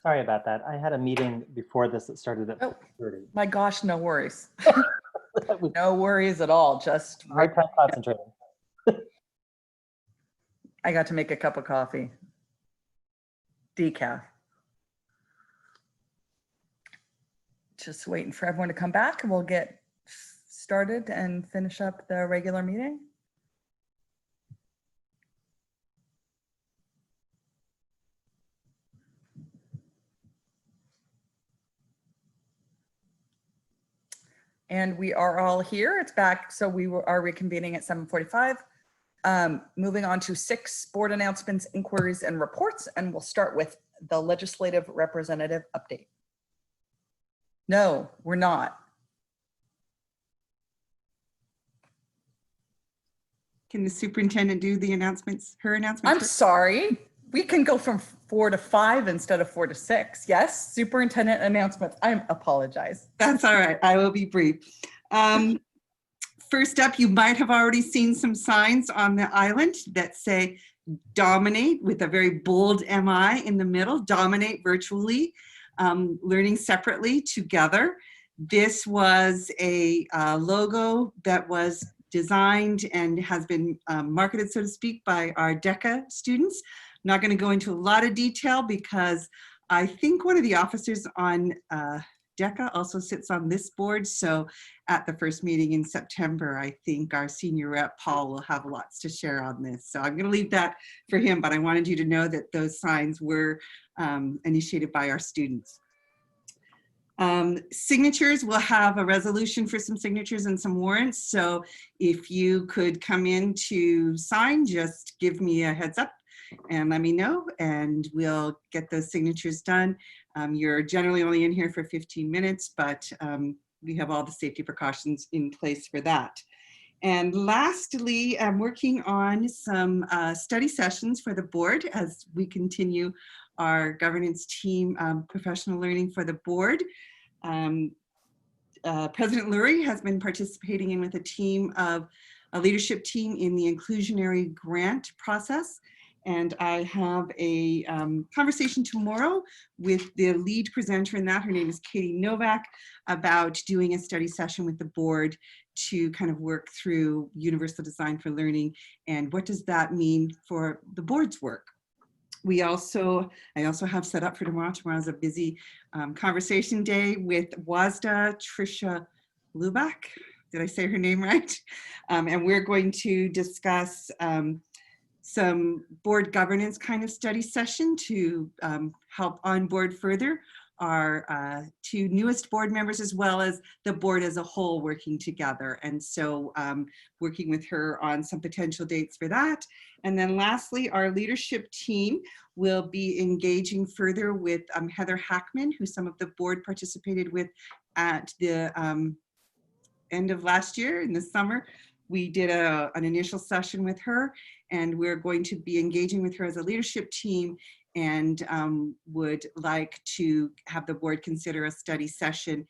Sorry about that. I had a meeting before this that started at Oh. 30. My gosh, no worries. That was No worries at all. Just a hard time concentrating. I got to make a cup of coffee. Decaf. Just waiting for everyone to come back and we'll get started and finish up the regular meeting. And we are all here. It's back. So we are reconvening at 7:45. Moving on to 6 board announcements, inquiries, and reports. And we'll start with the legislative representative update. No, we're not. Can the superintendent do the announcements, her announcements? I'm sorry. We can go from 4 to 5 instead of 4 to 6. Yes, superintendent announcements. I apologize. That's all right. I will be brief. First up, you might have already seen some signs on the island that say dominate with a very bold MI in the middle, dominate virtually, learning separately together. This was a logo that was designed and has been marketed, so to speak, by our DECA students. I'm not going to go into a lot of detail because I think one of the officers on DECA also sits on this board. So at the first meeting in September, I think our senior rep, Paul, will have lots to share on this. So I'm going to leave that for him, but I wanted you to know that those signs were initiated by our students. Signatures, we'll have a resolution for some signatures and some warrants. So if you could come in to sign, just give me a heads up and let me know, and we'll get those signatures done. You're generally only in here for 15 minutes, but we have all the safety precautions in place for that. And lastly, I'm working on some study sessions for the board as we continue our governance team professional learning for the board. President Lurie has been participating in with a leadership team in the inclusionary grant process. And I have a conversation tomorrow with the lead presenter in that. Her name is Katie Novak, about doing a study session with the board to kind of work through universal design for learning and what does that mean for the board's work. I also have set up for tomorrow. Tomorrow's a busy conversation day with WASDA, Tricia Luback. Did I say her name right? And we're going to discuss some board governance kind of study session to help onboard further our 2 newest board members, as well as the board as a whole working together. And so working with her on some potential dates for that. And then lastly, our leadership team will be engaging further with Heather Hackman, who some of the board participated with at the end of last year in the summer. We did an initial session with her, and we're going to be engaging with her as a leadership team, and would like to have the board consider a study session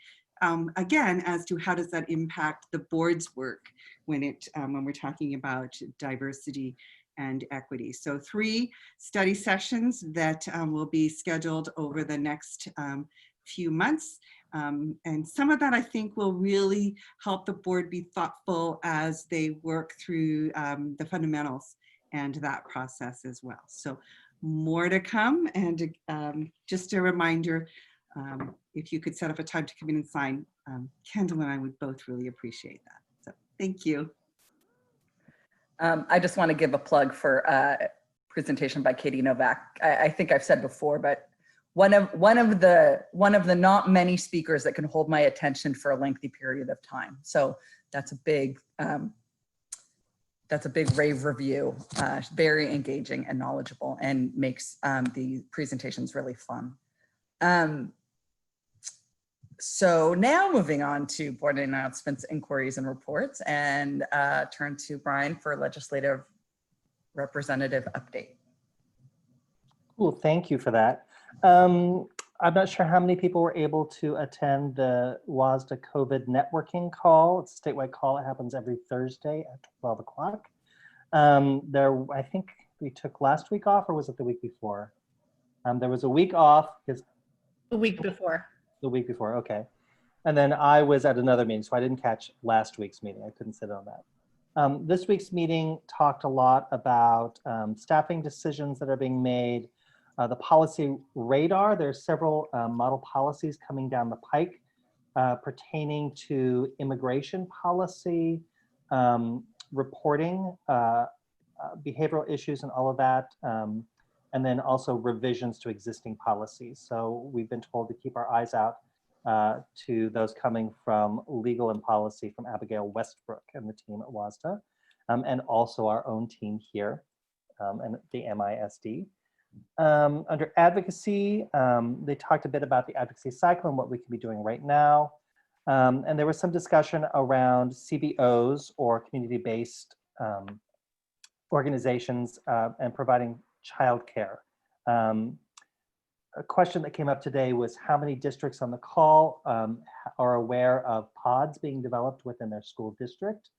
again as to how does that impact the board's work when we're talking about diversity and equity. So 3 study sessions that will be scheduled over the next few months. And some of that I think will really help the board be thoughtful as they work through the fundamentals and that process as well. So more to come, and just a reminder, if you could set up a time to come in and sign, Kendall and I would both really appreciate that. So thank you. I just want to give a plug for a presentation by Katie Novak. I think I've said before, but one of the not many speakers that can hold my attention for a lengthy period of time. So that's a big rave review, very engaging and knowledgeable, and makes the presentations really fun. So now moving on to board announcements, inquiries, and reports, and turn to Brian for legislative representative update. Cool, thank you for that. I'm not sure how many people were able to attend the WASDA COVID networking call. It's a statewide call. It happens every Thursday at 12 o'clock. I think we took last week off, or was it the week before? There was a week off because The week before. The week before, okay. And then I was at another meeting, so I didn't catch last week's meeting. I couldn't sit on that. This week's meeting talked a lot about staffing decisions that are being made, the policy radar. There are several model policies coming down the pike pertaining to immigration policy, reporting, behavioral issues and all of that, and then also revisions to existing policies. So we've been told to keep our eyes out to those coming from legal and policy from Abigail Westbrook and the team at WASDA, and also our own team here and the MISD. Under advocacy, they talked a bit about the advocacy cycle and what we can be doing right now. And there was some discussion around CBOs or community-based organizations and providing childcare. A question that came up today was how many districts on the call are aware of pods being developed within their school district.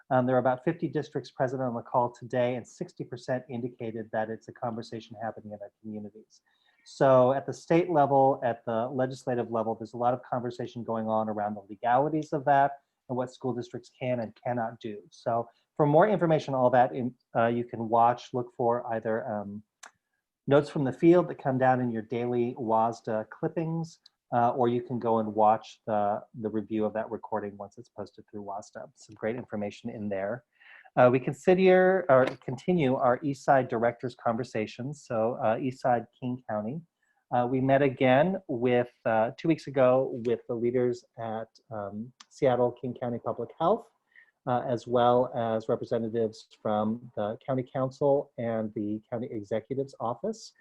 There are about 50 districts present on the call today, and 60% indicated that it's a conversation happening in their communities. So at the state level, at the legislative level, there's a lot of conversation going on around the legalities of that and what school districts can and cannot do. So for more information on all that, you can look for either notes from the field that come down in your daily WASDA clippings, or you can go and watch the review of that recording once it's posted through WASDA. Some great information in there. We can sit here or continue our Eastside Directors conversations. So Eastside King County. We met again with 2 weeks ago with the leaders at Seattle King County Public Health, as well as representatives from the County Council and the County Executive's Office.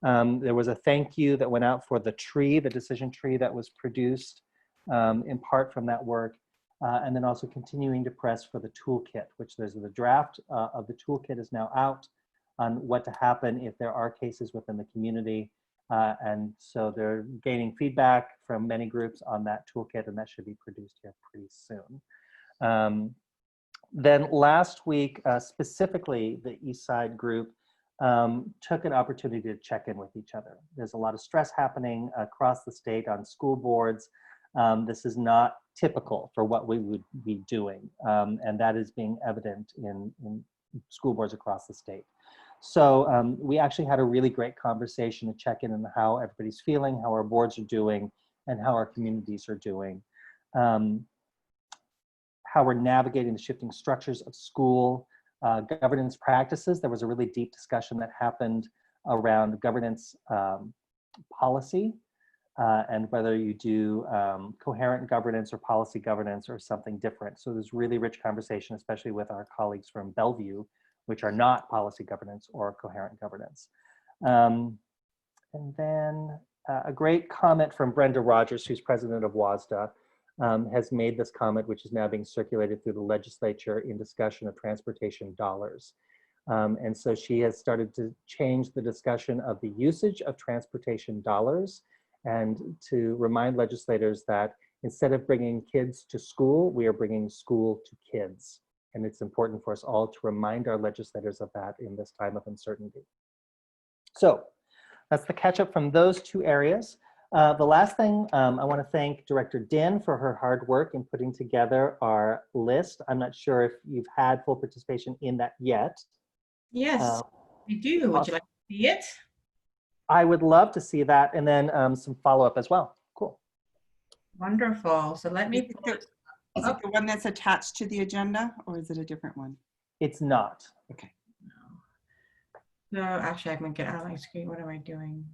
There was a thank you that went out for the tree, the decision tree that was produced in part from that work. And then also continuing to press for the toolkit, which there's the draft of the toolkit is now out on what to happen if there are cases within the community. And so they're gaining feedback from many groups on that toolkit, and that should be produced here pretty soon. Then last week, specifically the Eastside group took an opportunity to check in with each other. There's a lot of stress happening across the state on school boards. This is not typical for what we would be doing, and that is being evident in school boards across the state. So we actually had a really great conversation to check in on how everybody's feeling, how our boards are doing, and how our communities are doing. How we're navigating the shifting structures of school, governance practices. There was a really deep discussion that happened around governance policy and whether you do coherent governance or policy governance or something different. So there's really rich conversation, especially with our colleagues from Bellevue, which are not policy governance or coherent governance. And then a great comment from Brenda Rogers, who's president of WASDA, has made this comment, which is now being circulated through the legislature in discussion of transportation dollars. And so she has started to change the discussion of the usage of transportation dollars and to remind legislators that instead of bringing kids to school, we are bringing school to kids. And it's important for us all to remind our legislators of that in this time of uncertainty. So that's the catch up from those two areas. The last thing, I want to thank Director Din for her hard work in putting together our list. I'm not sure if you've had full participation in that yet. Yes, we do. Would you like to see it? I would love to see that, and then some follow-up as well. Cool. Wonderful. So let me pull it. Is it the one that's attached to the agenda, or is it a different one? It's not. Okay. No, actually, I'm gonna get out of my screen. What am I doing?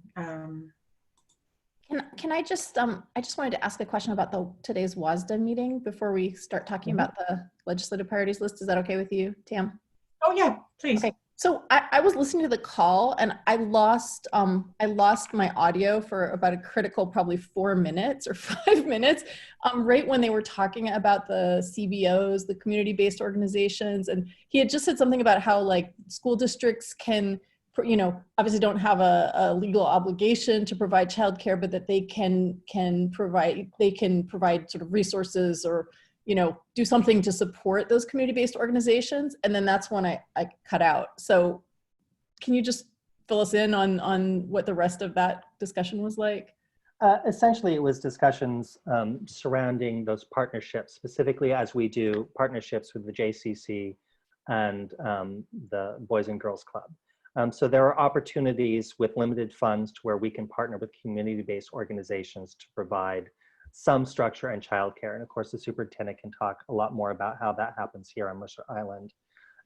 Can I just wanted to ask a question about today's WASDA meeting before we start talking about the legislative priorities list. Is that okay with you, Tam? Oh yeah, please. Okay. So I was listening to the call and I lost my audio for about a critical probably 4 minutes or 5 minutes, right when they were talking about the CBOs, the community-based organizations, and he had just said something about how like school districts can, you know, obviously don't have a legal obligation to provide childcare, but that they can provide sort of resources or, you know, do something to support those community-based organizations. And then that's when I cut out. So can you just fill us in on what the rest of that discussion was like? Essentially, it was discussions surrounding those partnerships, specifically as we do partnerships with the JCC and the Boys and Girls Club. So there are opportunities with limited funds to where we can partner with community-based organizations to provide some structure and childcare. And of course, the superintendent can talk a lot more about how that happens here on Mercer Island.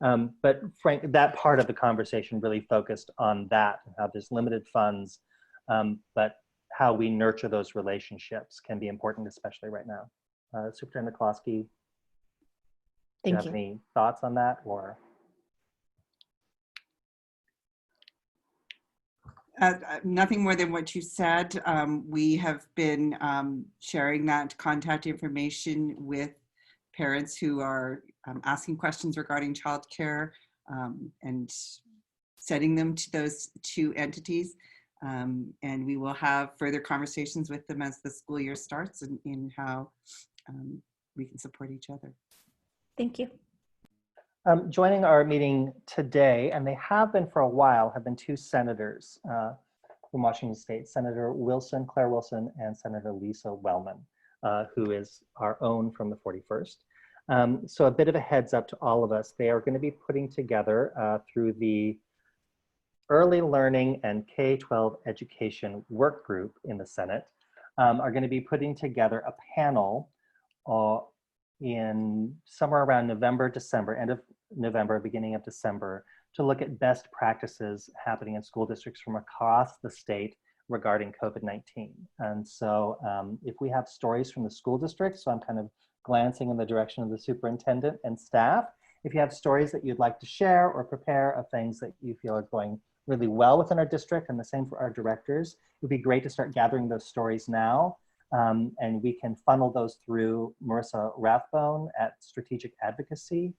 But Frank, that part of the conversation really focused on that, how there's limited funds, but how we nurture those relationships can be important, especially right now. Superintendent Klosky, do you have any thoughts on that, or? Nothing more than what you said. We have been sharing that contact information with parents who are asking questions regarding childcare and sending them to those two entities. And we will have further conversations with them as the school year starts in how we can support each other. Thank you. Joining our meeting today, and they have been for a while, have been two senators from Washington State, Senator Wilson, Claire Wilson, and Senator Lisa Wellman, who is our own from the 41st. So a bit of a heads up to all of us. They are going to be putting together through the Early Learning and K-12 Education Work Group in the Senate, are going to be putting together a panel in somewhere around November, December, end of November, beginning of December, to look at best practices happening in school districts from across the state regarding COVID-19. And so if we have stories from the school districts, so I'm kind of glancing in the direction of the superintendent and staff, if you have stories that you'd like to share or prepare of things that you feel are going really well within our district, and the same for our directors, it would be great to start gathering those stories now. And we can funnel those through Marissa Rathbone at Strategic Advocacy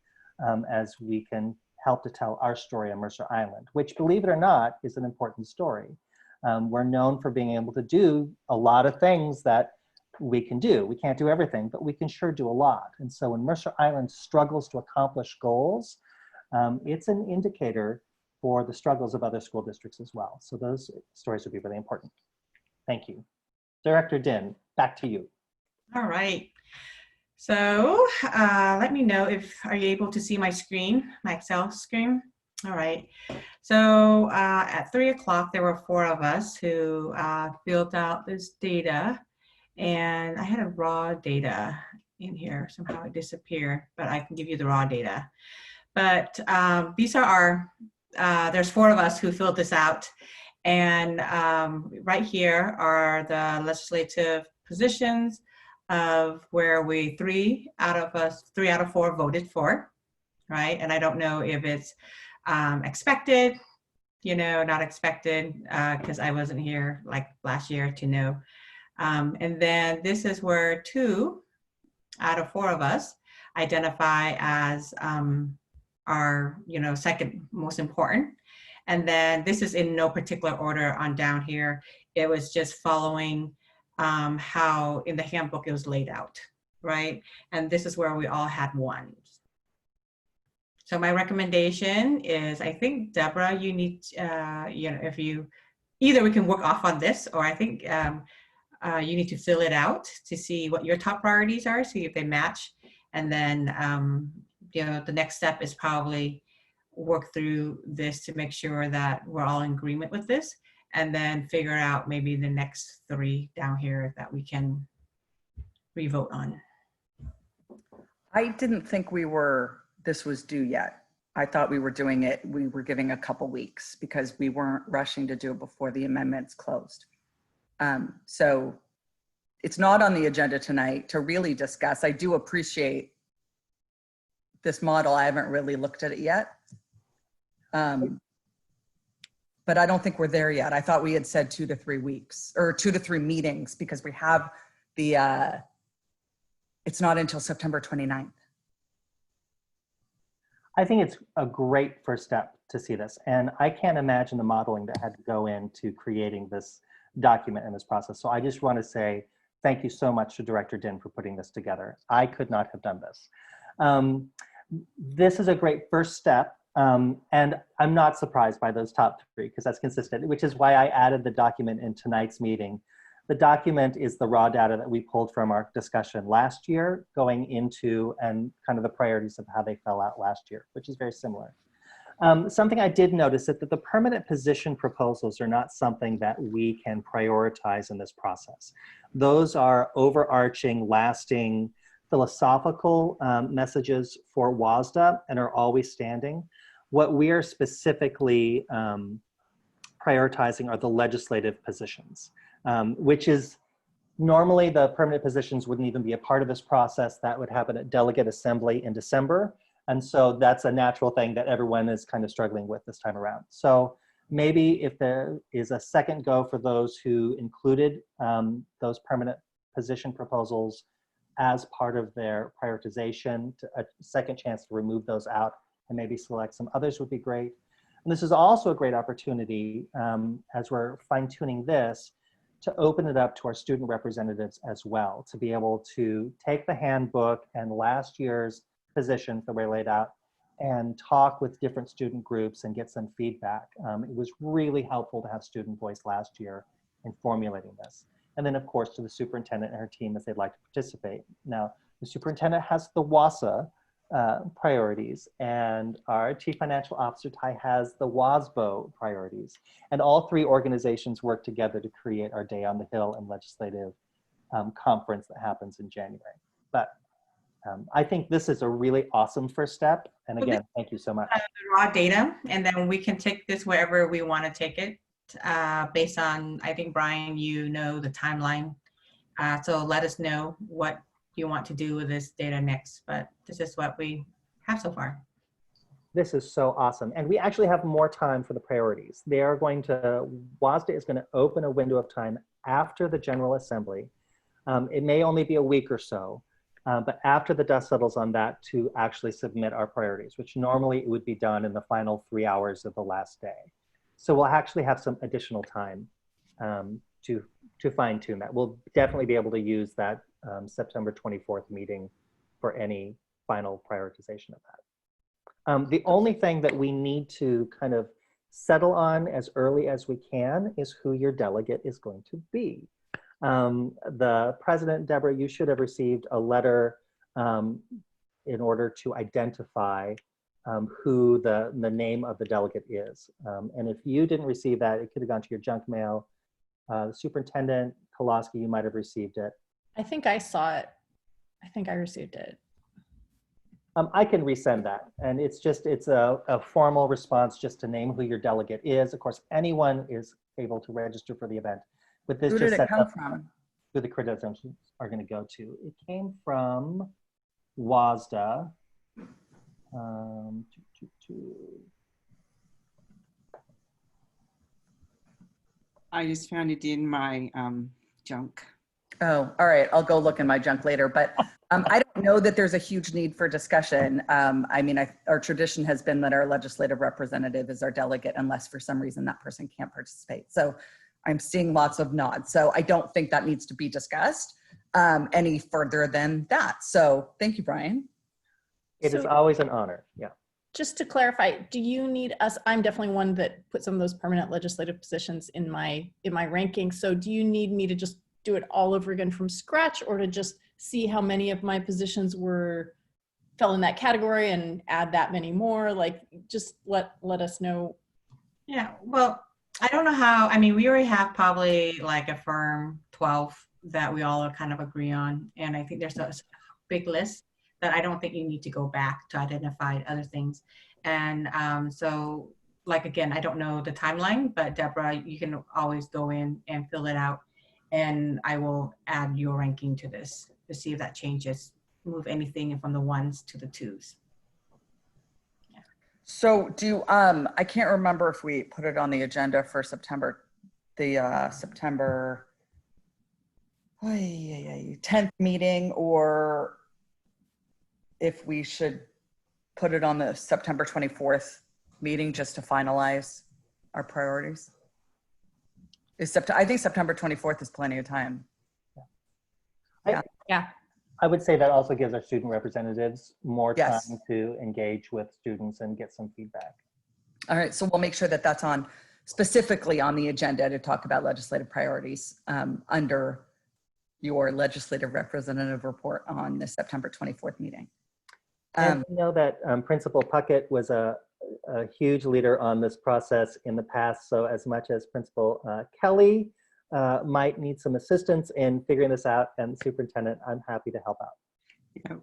as we can help to tell our story on Mercer Island, which, believe it or not, is an important story. We're known for being able to do a lot of things that we can do. We can't do everything, but we can sure do a lot. And so when Mercer Island struggles to accomplish goals, it's an indicator for the struggles of other school districts as well. So those stories would be really important. Thank you. Director Din, back to you. All right. So let me know if, are you able to see my screen, my Excel screen? All right. So at 3 o'clock, there were 4 of us who filled out this data, and I had a raw data in here. Somehow it disappeared, but I can give you the raw data. But these are our, there's 4 of us who filled this out. And right here are the legislative positions of where we 3 out of 4 voted for, right? And I don't know if it's expected, you know, not expected, because I wasn't here like last year to know. And then this is where 2 out of 4 of us identify as our, you know, second most important. And then this is in no particular order on down here. It was just following how in the handbook it was laid out, right? And this is where we all had 1. So my recommendation is, I think, Deborah, you need, you know, if you, either we can work off on this, or I think you need to fill it out to see what your top priorities are, see if they match. And then, you know, the next step is probably work through this to make sure that we're all in agreement with this, and then figure out maybe the next 3 down here that we can re-vote on. I didn't think this was due yet. I thought we were doing it, we were giving a couple weeks because we weren't rushing to do it before the amendments closed. So it's not on the agenda tonight to really discuss. I do appreciate this model. I haven't really looked at it yet. But I don't think we're there yet. I thought we had said 2 to 3 weeks or 2 to 3 meetings because we have the, it's not until September 29th. I think it's a great first step to see this. And I can't imagine the modeling that had to go into creating this document and this process. So I just want to say thank you so much to Director Din for putting this together. I could not have done this. This is a great first step. And I'm not surprised by those top 3 because that's consistent, which is why I added the document in tonight's meeting The document is the raw data that we pulled from our discussion last year going into and kind of the priorities of how they fell out last year, which is very similar. Something I did notice is that the permanent position proposals are not something that we can prioritize in this process. Those are overarching, lasting, philosophical messages for WASDA and are always standing. What we are specifically prioritizing are the legislative positions, which is normally the permanent positions wouldn't even be a part of this process. That would happen at delegate assembly in December. And so that's a natural thing that everyone is kind of struggling with this time around. So maybe if there is a second go for those who included those permanent position proposals as part of their prioritization, a second chance to remove those out and maybe select some others would be great. And this is also a great opportunity as we're fine-tuning this to open it up to our student representatives as well, to be able to take the handbook and last year's positions that were laid out and talk with different student groups and get some feedback. It was really helpful to have student voice last year in formulating this. And then of course to the superintendent and her team if they'd like to participate. Now, the superintendent has the WASA priorities and our chief financial officer, Ty, has the WASBO priorities. And all three organizations work together to create our Day on the Hill and legislative conference that happens in January. But I think this is a really awesome first step. And again, thank you so much. Raw data, and then we can take this wherever we want to take it based on, I think, Brian, you know the timeline. So let us know what you want to do with this data next, but this is what we have so far. This is so awesome. And we actually have more time for the priorities. They are going to, WASDA is going to open a window of time after the General Assembly. It may only be a week or so, but after the dust settles on that to actually submit our priorities, which normally it would be done in the final 3 hours of the last day. So we'll actually have some additional time to fine tune that. We'll definitely be able to use that September 24th meeting for any final prioritization of that. The only thing that we need to kind of settle on as early as we can is who your delegate is going to be. The president, Deborah, you should have received a letter in order to identify who the name of the delegate is. And if you didn't receive that, it could have gone to your junk mail. The superintendent, Koloski, you might have received it. I think I saw it. I think I received it. I can resend that. And it's a formal response just to name who your delegate is. Of course, anyone is able to register for the event. But this Who just did it sets come up from? who the credentials are going to go to. It came from WASDA. I just found it in my junk. Oh, all right. I'll go look in my junk later. But I don't know that there's a huge need for discussion. I mean, our tradition has been that our legislative representative is our delegate unless for some reason that person can't participate. So I'm seeing lots of nods. So I don't think that needs to be discussed any further than that. So thank you, Brian. It is always an honor. Yeah. Just to clarify, do you need us? I'm definitely one that put some of those permanent legislative positions in my ranking. So do you need me to just do it all over again from scratch, or to just see how many of my positions fell in that category and add that many more? Like, just let us know. Yeah, well, I don't know how, I mean, we already have probably like a firm 12 that we all kind of agree on. And I think there's a big list that I don't think you need to go back to identify other things. And so, like, again, I don't know the timeline, but Deborah, you can always go in and fill it out. And I will add your ranking to this to see if that changes, move anything from the 1s to the 2s. Yeah. So I can't remember if we put it on the agenda for September 10th meeting, or if we should put it on the September 24th meeting just to finalize our priorities. I think September 24th is plenty of time. Yeah. I would say that also gives our student representatives more time Yes. to engage with students and get some feedback. All right, so we'll make sure that that's on specifically on the agenda to talk about legislative priorities under your legislative representative report on the September 24th meeting. And we know that Principal Puckett was a huge leader on this process in the past. So as much as Principal Kelly might need some assistance in figuring this out, and Superintendent, I'm happy to help out. Yeah,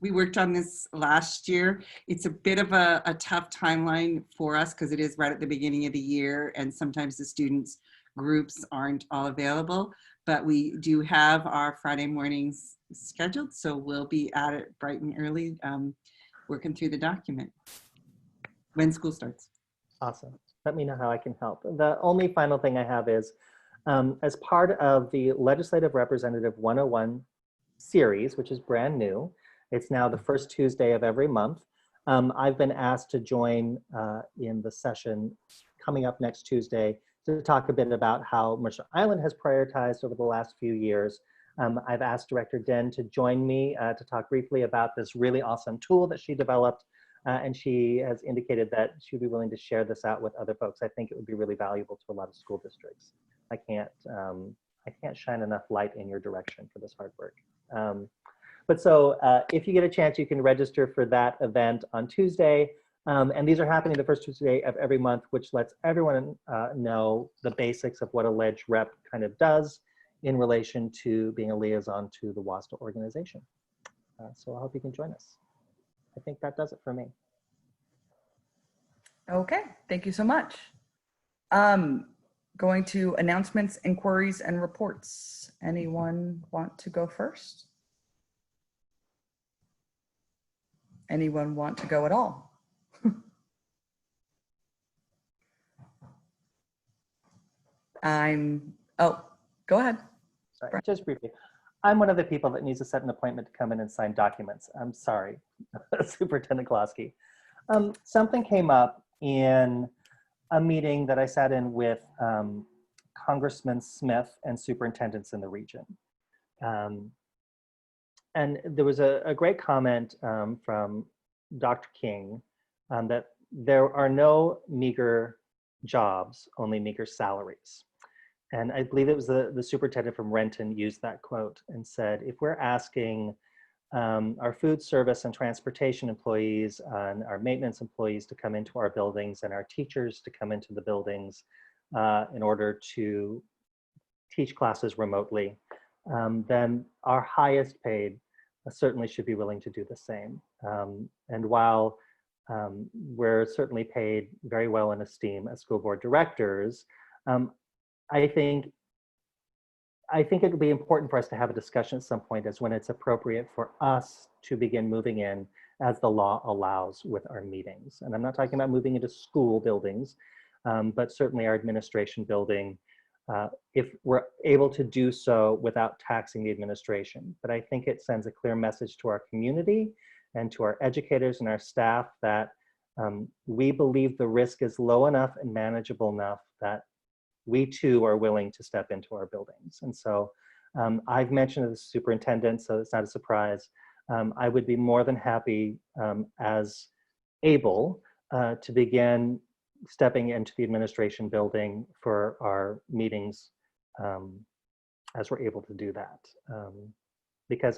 we worked on this last year. It's a bit of a tough timeline for us because it is right at the beginning of the year, and sometimes the students groups aren't all available, but we do have our Friday mornings scheduled, so we'll be at it bright and early, working through the document when school starts. Awesome. Let me know how I can help. The only final thing I have is, as part of the Legislative Representative 101 series, which is brand new, it's now the first Tuesday of every month. I've been asked to join in the session coming up next Tuesday to talk a bit about how Mercer Island has prioritized over the last few years. I've asked Director Den to join me to talk briefly about this really awesome tool that she developed, and she has indicated that she'd be willing to share this out with other folks. I think it would be really valuable to a lot of school districts. I can't shine enough light in your direction for this hard work. But so if you get a chance, you can register for that event on Tuesday. And these are happening the first Tuesday of every month, which lets everyone know the basics of what a Ledge rep kind of does in relation to being a liaison to the WASDA organization. So I hope you can join us. I think that does it for me. Okay, thank you so much. Going to announcements, inquiries, and reports. Anyone want to go first? Anyone want to go at all? Go ahead. Sorry, just briefly. I'm one of the people that needs to set an appointment to come in and sign documents. I'm sorry, Superintendent Klosky. Something came up in a meeting that I sat in with Congressman Smith and superintendents in the region. And there was a great comment from Dr. King that there are no meager jobs, only meager salaries. And I believe it was the superintendent from Renton used that quote and said, if we're asking our food service and transportation employees and our maintenance employees to come into our buildings and our teachers to come into the buildings in order to teach classes remotely, then our highest paid certainly should be willing to do the same. And while we're certainly paid very well in esteem as school board directors, I think it would be important for us to have a discussion at some point as when it's appropriate for us to begin moving in as the law allows with our meetings. And I'm not talking about moving into school buildings, but certainly our administration building, if we're able to do so without taxing the administration. But I think it sends a clear message to our community and to our educators and our staff that we believe the risk is low enough and manageable enough that we too are willing to step into our buildings. And so I've mentioned to the superintendent, so it's not a surprise. I would be more than happy as able to begin stepping into the administration building for our meetings as we're able to do that. Because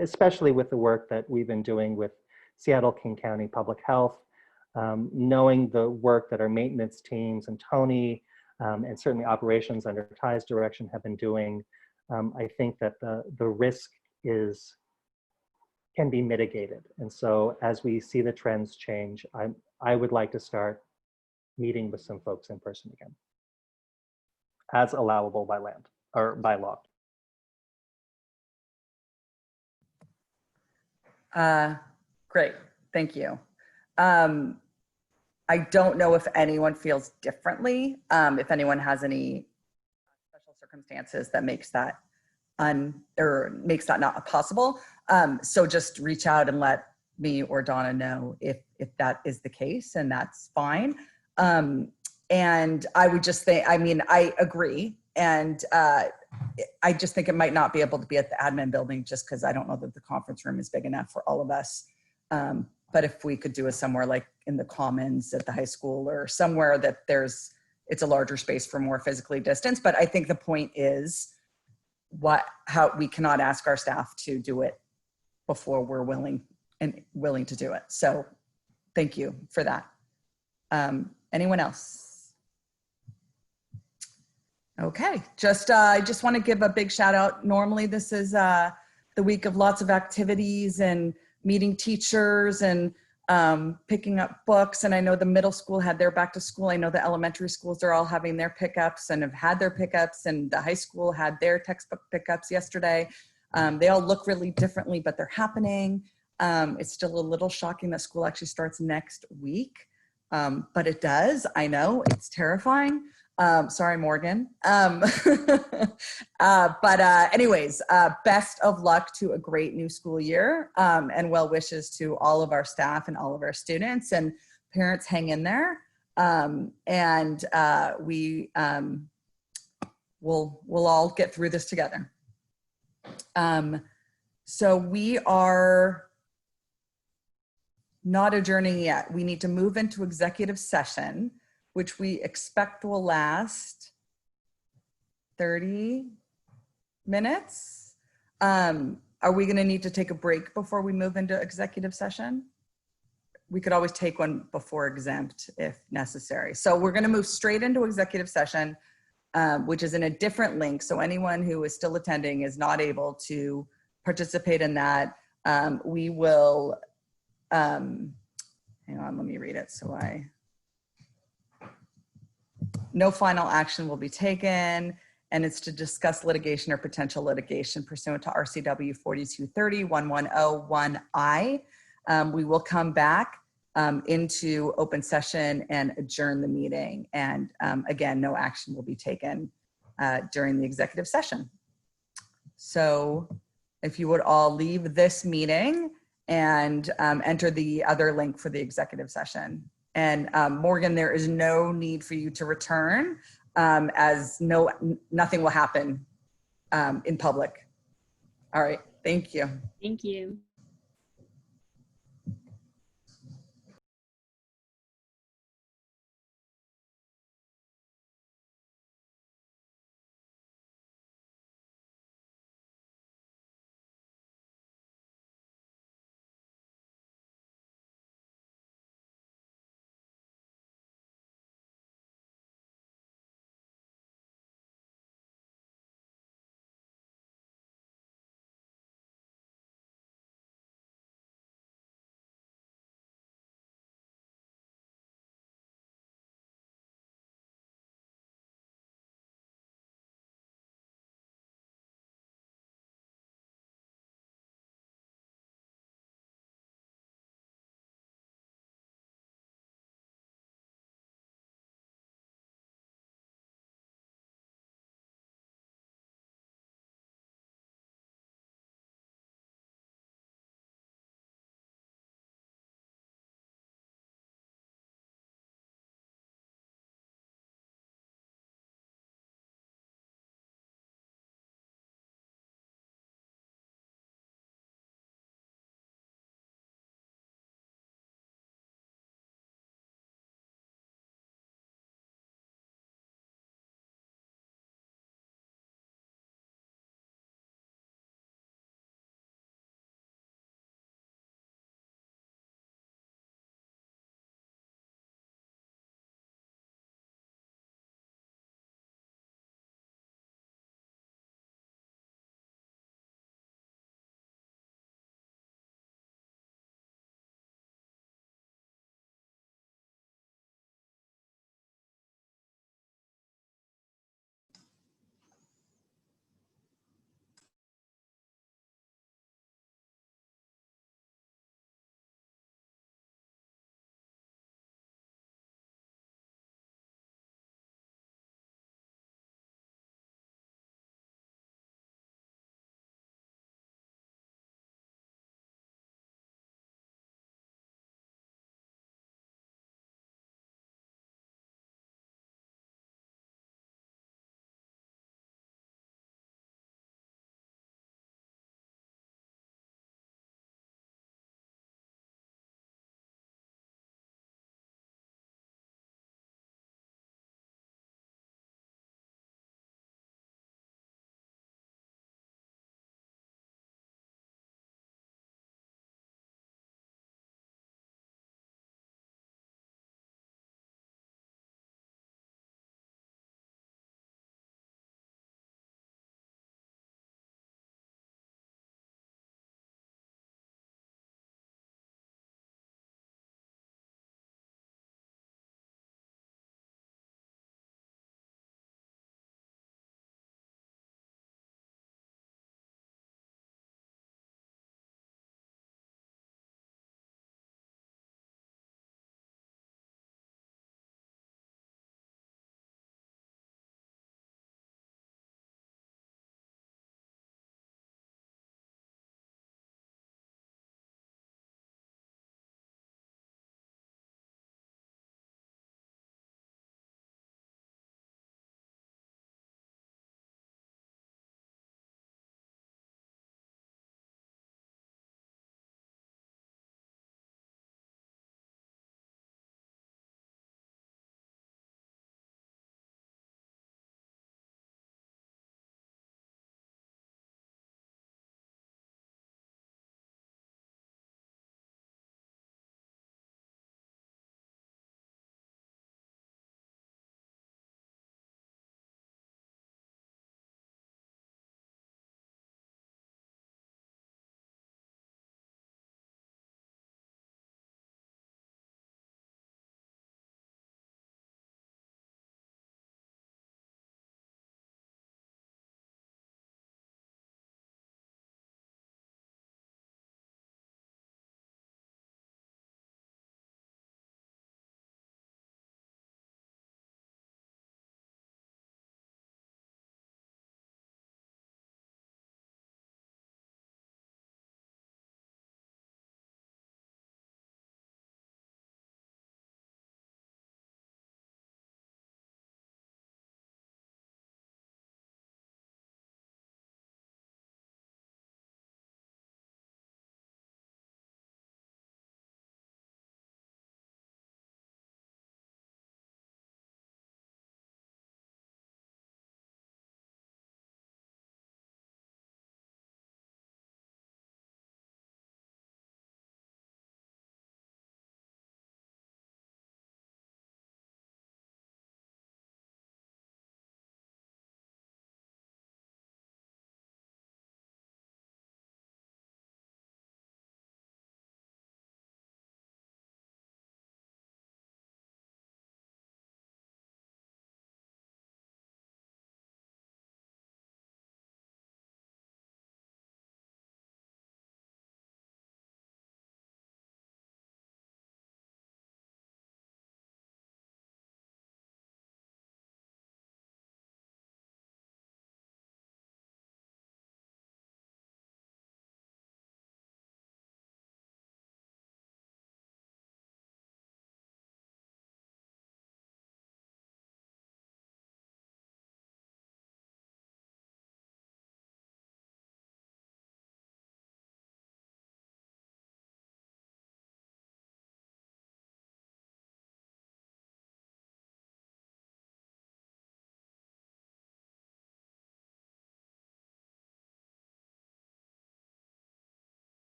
especially with the work that we've been doing with Seattle King County Public Health, knowing the work that our maintenance teams and Tony, and certainly operations under Ty's direction have been doing, I think that the risk can be mitigated. And so as we see the trends change, I would like to start meeting with some folks in person again, as allowable by land or by law. Great, thank you. I don't know if anyone feels differently, if anyone has any special circumstances that makes that not possible. So just reach out and let me or Donna know if that is the case, and that's fine. And I would just think, I mean, I agree. And I just think it might not be able to be at the admin building just because I don't know that the conference room is big enough for all of us. But if we could do it somewhere like in the commons at the high school or somewhere that it's a larger space for more physically distanced. But I think the point is how we cannot ask our staff to do it before we're willing to do it. So thank you for that. Anyone else? Okay, I just want to give a big shout out. Normally this is the week of lots of activities and meeting teachers and picking up books. And I know the middle school had their back to school. I know the elementary schools are all having their pickups and have had their pickups, and the high school had their textbook pickups yesterday. They all look really differently, but they're happening. It's still a little shocking that school actually starts next week, but it does. I know, it's terrifying. Sorry, Morgan. Anyways, best of luck to a great new school year, and well wishes to all of our staff and all of our students, and parents, hang in there. We'll all get through this together. So we are not adjourning yet. We need to move into executive session, which we expect will last 30 minutes. Are we going to need to take a break before we move into executive session? We could always take one before exempt if necessary. So we're going to move straight into executive session, which is in a different link. So anyone who is still attending is not able to participate in that. We will, hang on, let me read it. No final action will be taken, and it's to discuss litigation or potential litigation pursuant to RCW 4230-1101I. We will come back into open session and adjourn the meeting. And again, no action will be taken during the executive session. So if you would all leave this meeting and enter the other link for the executive session. And Morgan, there is no need for you to return, as nothing will happen in public. All right, thank you. Thank you.